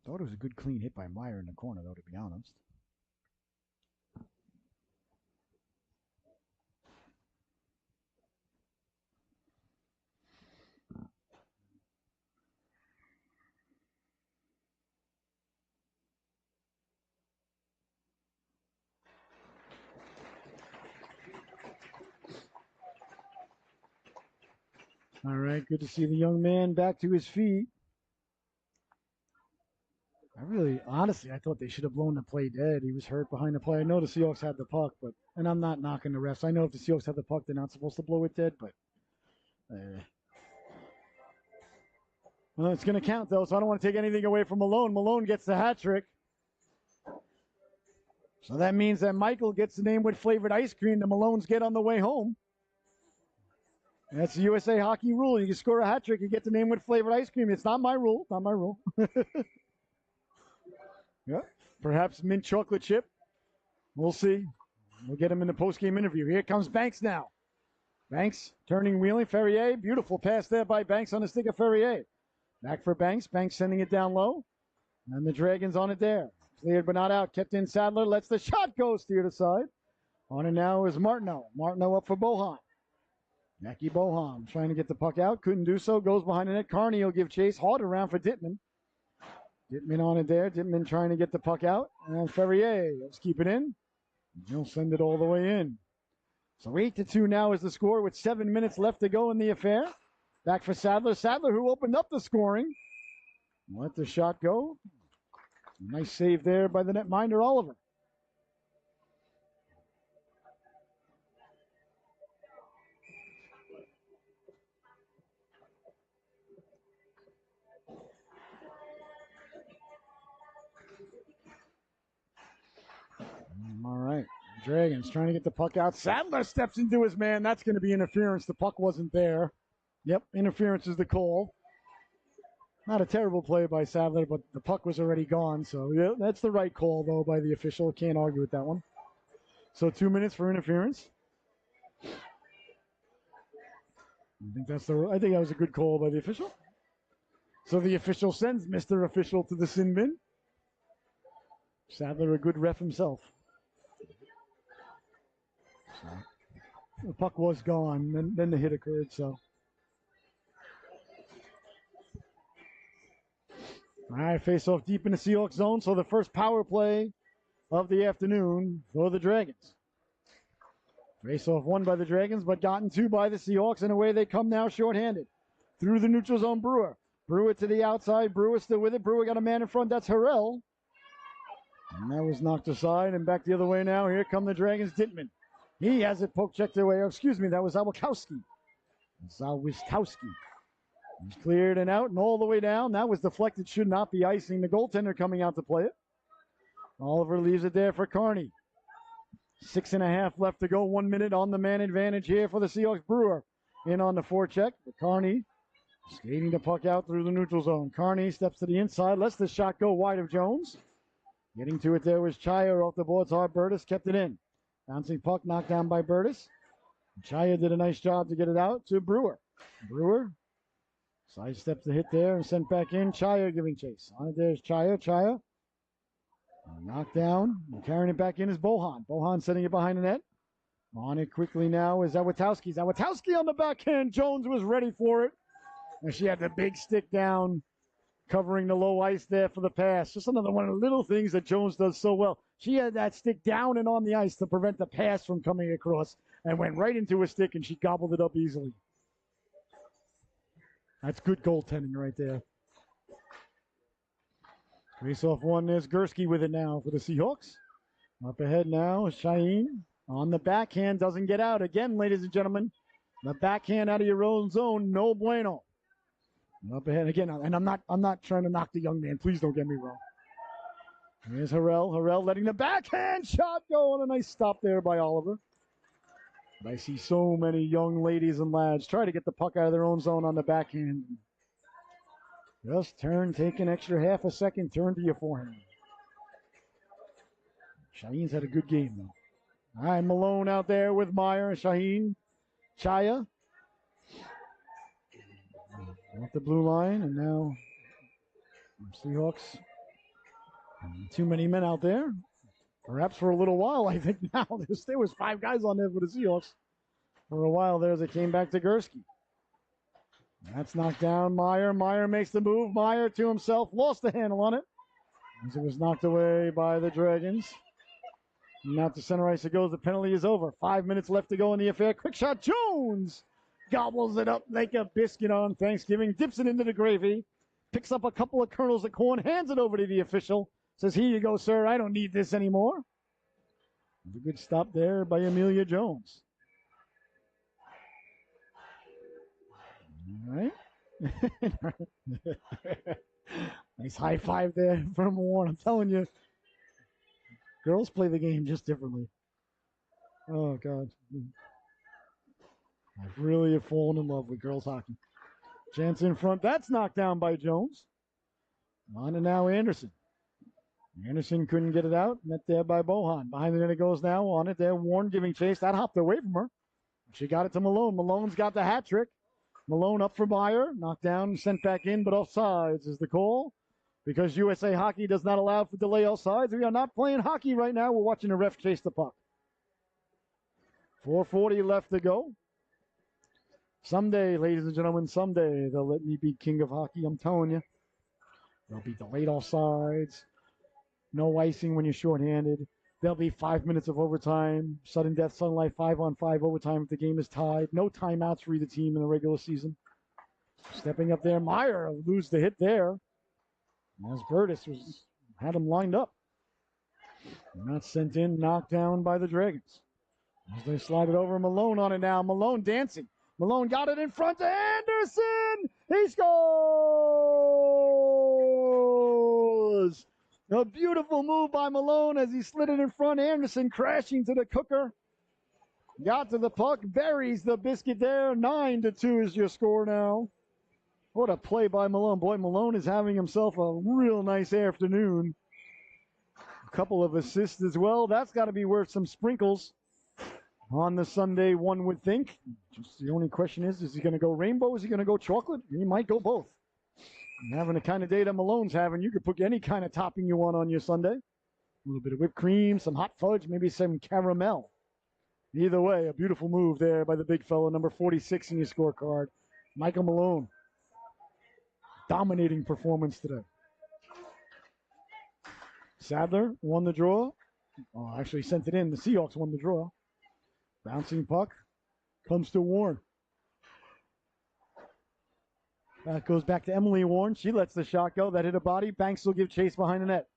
Thought it was a good clean hit by Meyer in the corner, though, to be honest. All right, good to see the young man back to his feet. Honestly, I thought they should have blown the play dead. He was hurt behind the play. I know the Seahawks had the puck, and I'm not knocking the refs. I know if the Seahawks had the puck, they're not supposed to blow it dead, but well, it's going to count, though, so I don't want to take anything away from Malone. Malone gets the hat trick. So that means that Michael gets the name with flavored ice cream the Malones get on the way home. That's the USA hockey rule. You can score a hat trick, you get the name with flavored ice cream. It's not my rule. Not my rule. Yeah, perhaps mint chocolate chip. We'll see. We'll get him in the post-game interview. Here comes Banks now. Banks turning, wheeling. Ferrier, beautiful pass there by Banks on the stick of Ferrier. Back for Banks. Banks sending it down low. And the Dragons on it there. Cleared but not out. Kept in Sadler. Lets the shot go. Steered aside. On it now is Martineau. Martineau up for Bohan. Jackie Bohan trying to get the puck out. Couldn't do so. Goes behind the net. Carney will give chase. Hard around for Dittman. Dittman on it there. Dittman trying to get the puck out. And Ferrier. Let's keep it in. He'll send it all the way in. So 8-2 now is the score with 7 minutes left to go in the affair. Back for Sadler. Sadler who opened up the scoring. Let the shot go. Nice save there by the netminder Oliver. All right. Dragons trying to get the puck out. Sadler steps into his man. That's going to be interference. The puck wasn't there. Yep, interference is the call. Not a terrible play by Sadler, but the puck was already gone. So, yeah, that's the right call, though, by the official. Can't argue with that one. So 2 minutes for interference. I think that was a good call by the official. So the official sends Mr. Official to the sin bin. Sadler, a good ref himself. So, the puck was gone, and then the hit occurred, so. All right, face off deep in the Seahawks zone, so the first power play of the afternoon for the Dragons. Face off won by the Dragons, but gotten two by the Seahawks, and away they come now shorthanded. Through the neutral zone, Brewer. Brewer to the outside, Brewer still with it. Brewer got a man in front, that's Harrell. And that was knocked aside, and back the other way now. Here come the Dragons, Dittman. He has it poke checked away. Oh, excuse me, that was Zawikowski. Zawistowski. He's cleared and out and all the way down. That was deflected, should not be icing. The goaltender coming out to play it. Oliver leaves it there for Carney. 6.5 left to go. 1 minute on the man advantage here for the Seahawks. Brewer in on the forecheck. Carney skating the puck out through the neutral zone. Carney steps to the inside, lets the shot go wide of Jones. Getting to it there was Chaya off the boards. Hard Burtis kept it in. Bouncing puck knocked down by Burtis. Chaya did a nice job to get it out to Brewer. Brewer sidesteps the hit there and sent back in. Chaya giving chase. On it there's Chaya. Chaya knocked down. And carrying it back in is Bohan. Bohan setting it behind the net. On it quickly now is Zawitowski. Zawitowski on the backhand. Jones was ready for it. And she had the big stick down, covering the low ice there for the pass. Just another one of the little things that Jones does so well. She had that stick down and on the ice to prevent the pass from coming across and went right into a stick, and she gobbled it up easily. That's good goaltending right there. Face-off one, there's Gursky with it now for the Seahawks. Up ahead now is Shaheen. On the backhand, doesn't get out. Again, ladies and gentlemen, the backhand out of your own zone, no bueno. Up ahead again, and I'm not trying to knock the young man. Please don't get me wrong. Here's Harrell. Harrell letting the backhand shot go, and a nice stop there by Oliver. But I see so many young ladies and lads try to get the puck out of their own zone on the backhand. Just turn, take an extra half a second, turn to your forehand. Shaheen's had a good game, though. All right, Malone out there with Meyer, Shaheen, Chaya. Off the blue line, and now Seahawks. Too many men out there. Perhaps for a little while, I think now. There was 5 guys on there for the Seahawks. For a while there as it came back to Gursky. That's knocked down. Meyer. Meyer makes the move. Meyer to himself. Lost the handle on it. As it was knocked away by the Dragons. Now to center ice it goes. The penalty is over. 5 minutes left to go in the affair. Quick shot. Jones gobbles it up like a biscuit on Thanksgiving, dips it into the gravy, picks up a couple of kernels of corn, hands it over to the official, says, "Here you go, sir. I don't need this anymore." A good stop there by Amelia Jones. All right. Nice high five there from Warren. I'm telling you, girls play the game just differently. Oh, God. I really have fallen in love with girls hockey. Chance in front. That's knocked down by Jones. On to now Anderson. Anderson couldn't get it out. Met there by Bohan. Behind the net it goes now. On it there. Warren giving chase. That hopped away from her. She got it to Malone. Malone's got the hat trick. Malone up for Meyer. Knocked down, sent back in, but offsides is the call. Because USA Hockey does not allow for delay offsides. We are not playing hockey right now. We're watching the ref chase the puck. 4:40 left to go. Someday, ladies and gentlemen, someday they'll let me be king of hockey. I'm telling you. There'll be delayed offsides. No icing when you're shorthanded. There'll be 5 minutes of overtime. Sudden death, sudden life, 5-on-5 overtime if the game is tied. No timeouts for either team in the regular season. Stepping up there, Meyer lose the hit there. As Burtis had him lined up. Not sent in, knocked down by the Dragons. As they slide it over, Malone on it now. Malone dancing. Malone got it in front to Anderson. He scores! A beautiful move by Malone as he slid it in front. Anderson crashing to the cooker. Got to the puck, buries the biscuit there. 9-2 is your score now. What a play by Malone. Boy, Malone is having himself a real nice afternoon. A couple of assists as well. That's got to be worth some sprinkles on the Sunday, one would think. Just the only question is he going to go rainbow? Is he going to go chocolate? He might go both. And having the kind of day that Malone's having, you could put any kind of topping you want on your Sunday. A little bit of whipped cream, some hot fudge, maybe some caramel. Either way, a beautiful move there by the big fellow, number 46 in your scorecard, Michael Malone. Dominating performance today. Sadler won the draw. Oh, actually sent it in. The Seahawks won the draw. Bouncing puck comes to Warren. That goes back to Emily Warren. She lets the shot go. That hit a body. Banks will give chase behind the net.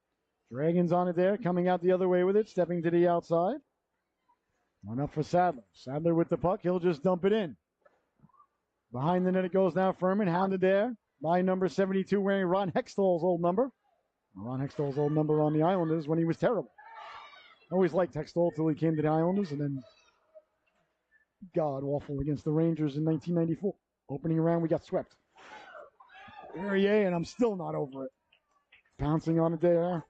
Dragons on it there, coming out the other way with it, stepping to the outside. One up for Sadler. Sadler with the puck. He'll just dump it in. Behind the net it goes now. Furman hounded there by number 72, wearing Ron Hextall's old number. Ron Hextall's old number on the Islanders when he was terrible. Always liked Hextall till he came to the Islanders, and then god awful against the Rangers in 1994. Opening round, we got swept. Perrier, and I'm still not over it. Pouncing on it there.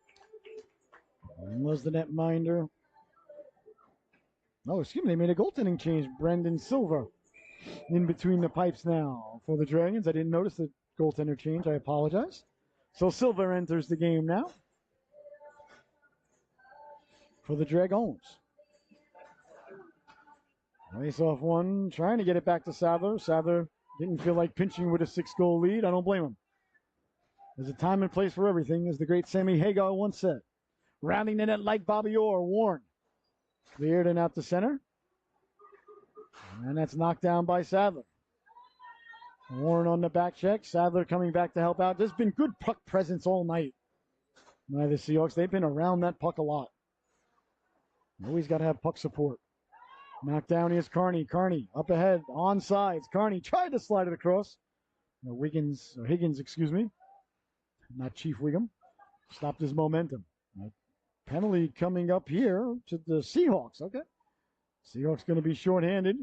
And was the netminder. Oh, excuse me, they made a goaltending change. Brendan Silva in between the pipes now for the Dragons. I didn't notice the goaltender change. I apologize. So Silva enters the game now for the Dragons. Face off one, trying to get it back to Sadler. Sadler didn't feel like pinching with a 6-goal lead. I don't blame him. There's a time and place for everything, as the great Sammy Hagar once said. Rounding the net like Bobby Orr. Warren cleared and out to center. And that's knocked down by Sadler. Warren on the back check. Sadler coming back to help out. There's been good puck presence all night by the Seahawks. They've been around that puck a lot. Always got to have puck support. Knocked down is Carney. Carney up ahead, on sides. Carney tried to slide it across. Higgins, excuse me. Not Chief Wiggum. Stopped his momentum. Penalty coming up here to the Seahawks. Okay. Seahawks going to be shorthanded.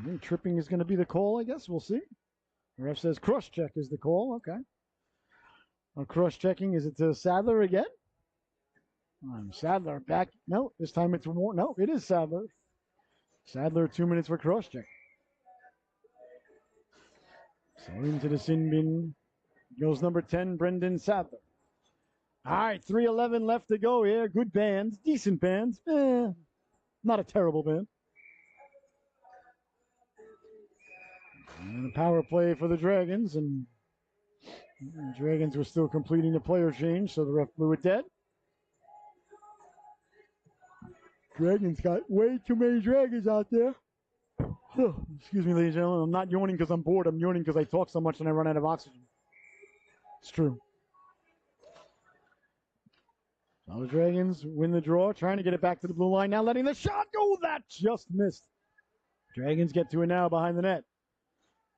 I think tripping is going to be the call, I guess. We'll see. The ref says cross-check is the call. Okay. Cross-checking. Is it to Sadler again? Sadler back. No, this time it's more. No, it is Sadler. Sadler, 2 minutes for cross-check. So into the sin bin goes number 10, Brendan Sadler. All right, 3:11 left to go here. Good bands, decent bands. Not a terrible band. And a power play for the Dragons, and the Dragons were still completing the player change, so the ref blew it dead. Dragons got way too many Dragons out there. Oh, excuse me, ladies and gentlemen. I'm not yawning because I'm bored. I'm yawning because I talk so much and I run out of oxygen. It's true. So the Dragons win the draw, trying to get it back to the blue line. Now letting the shot go. That just missed. Dragons get to it now behind the net.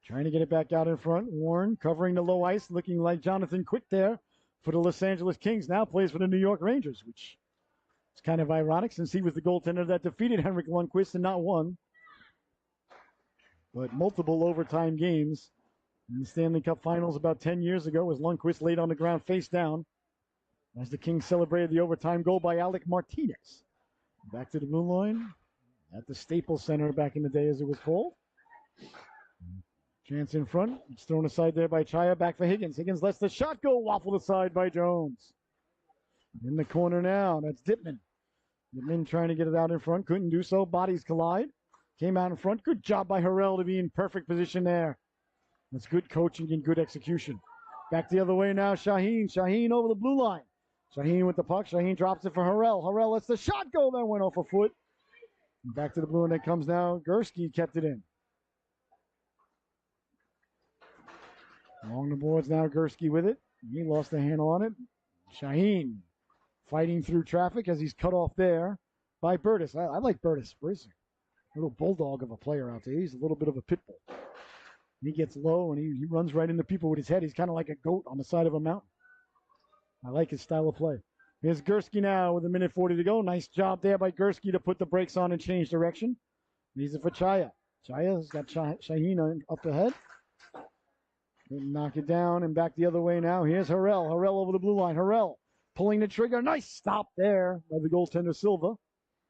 Trying to get it back out in front. Warren covering the low ice, looking like Jonathan Quick there for the Los Angeles Kings. Now plays for the New York Rangers, which is kind of ironic since he was the goaltender that defeated Henrik Lundqvist and not won, but multiple overtime games in the Stanley Cup Finals about 10 years ago as Lundqvist laid on the ground face down as the Kings celebrated the overtime goal by Alec Martinez. Back to the blue line at the Staples Center back in the day as it was called. Chance in front. It's thrown aside there by Chaya. Back for Higgins. Higgins lets the shot go. Waffled aside by Jones. In the corner now. That's Dittman. Dittman trying to get it out in front. Couldn't do so. Bodies collide. Came out in front. Good job by Harrell to be in perfect position there. That's good coaching and good execution. Back the other way now. Shaheen. Shaheen over the blue line. Shaheen with the puck. Shaheen drops it for Harrell. Harrell lets the shot go. That went off a foot. Back to the blue line. It comes now. Gursky kept it in. Along the boards now, Gursky with it. He lost the handle on it. Shaheen fighting through traffic as he's cut off there by Burtis. I like Burtis. Burtis, a little bulldog of a player out there. He's a little bit of a pit bull. He gets low and he runs right into people with his head. He's kind of like a goat on the side of a mountain. I like his style of play. Here's Gursky now with 1:40 to go. Nice job there by Gursky to put the brakes on and change direction. Needs it for Chaya. Chaya's got Shaheen up ahead. Didn't knock it down and back the other way now. Here's Harrell. Harrell over the blue line. Harrell pulling the trigger. Nice stop there by the goaltender Silva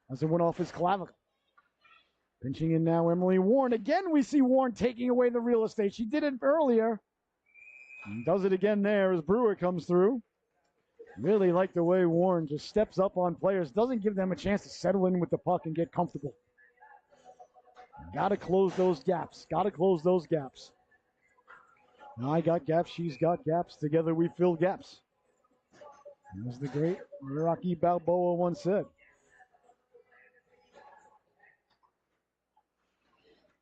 as it went off his clavicle. Pinching in now Emily Warren. Again, we see Warren taking away the real estate. She did it earlier. And does it again there as Brewer comes through. Really like the way Warren just steps up on players. Doesn't give them a chance to settle in with the puck and get comfortable. Got to close those gaps. Got to close those gaps. Now I got gaps, she's got gaps. Together we fill gaps. As the great Rocky Balboa once said.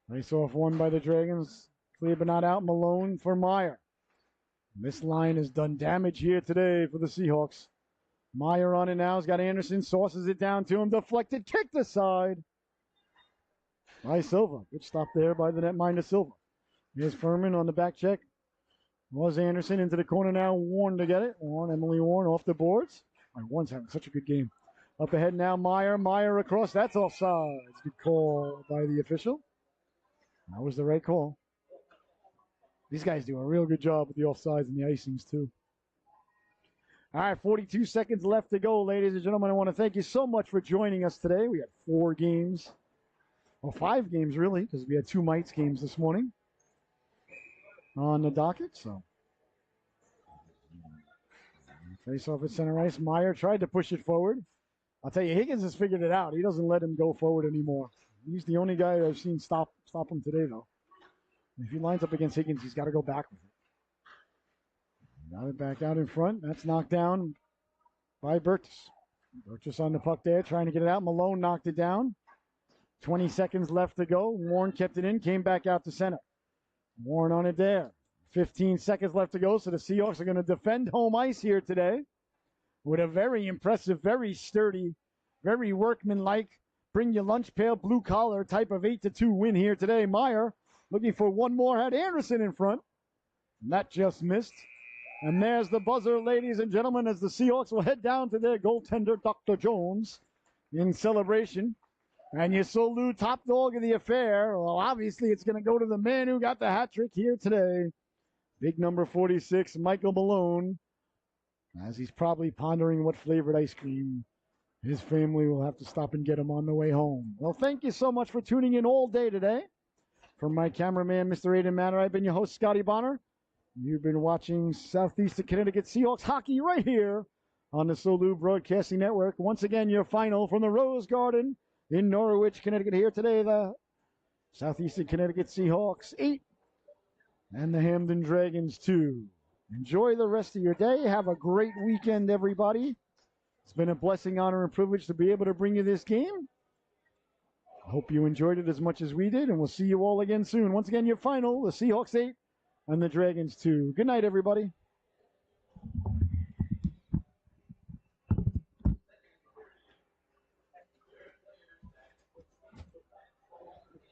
Face off won by the Dragons. Clear but not out. Malone for Meyer. This line has done damage here today for the Seahawks. Meyer on it now. He's got Anderson. Sauces it down to him. Deflected. Kicked aside by Silva. Good stop there by the netminder Silva. Here's Furman on the back check. Was Anderson into the corner now. Warren to get it. Emily Warren off the boards. Warren's having such a good game. Up ahead now, Meyer. Meyer across. That's offside. Good call by the official. That was the right call. These guys do a real good job with the offsides and the icings, too. All right, 42 seconds left to go, ladies and gentlemen. I want to thank you so much for joining us today. We had 4 games. Well, 5 games, really, because we had 2 Mites games this morning on the docket. So face off at center ice. Meyer tried to push it forward. I'll tell you, Higgins has figured it out. He doesn't let him go forward anymore. He's the only guy I've seen stop him today, though. If he lines up against Higgins, he's got to go back with it. Got it back out in front. That's knocked down by Burtis. Burtis on the puck there, trying to get it out. Malone knocked it down. 20 seconds left to go. Warren kept it in, came back out to center. Warren on it there. 15 seconds left to go, so the Seahawks are going to defend home ice here today with a very impressive, very sturdy, very workmanlike, bring your lunch pail, blue-collar type of 8-2 win here today. Meyer looking for one more, had Anderson in front. And that just missed. And there's the buzzer, ladies and gentlemen, as the Seahawks will head down to their goaltender, Dr. Jones, in celebration. And Yasolu, top dog of the affair. Well, obviously, it's going to go to the man who got the hat trick here today. Big number 46, Michael Malone. As he's probably pondering what flavored ice cream his family will have to stop and get him on the way home. Well, thank you so much for tuning in all day today. From my cameraman, Mr. Aiden Manor, I've been your host, Scotty Bonner. You've been watching Southeastern Connecticut Seahawks hockey right here on the Solu Broadcasting Network. Once again, your final from the Rose Garden in Norwich, Connecticut. Here today, the Southeastern Connecticut Seahawks 8 and the Hamden Dragons 2. Enjoy the rest of your day. Have a great weekend, everybody. It's been a blessing, honor, and privilege to be able to bring you this game. Hope you enjoyed it as much as we did, and we'll see you all again soon. Once again, your final, the Seahawks 8 and the Dragons 2. Good night, everybody.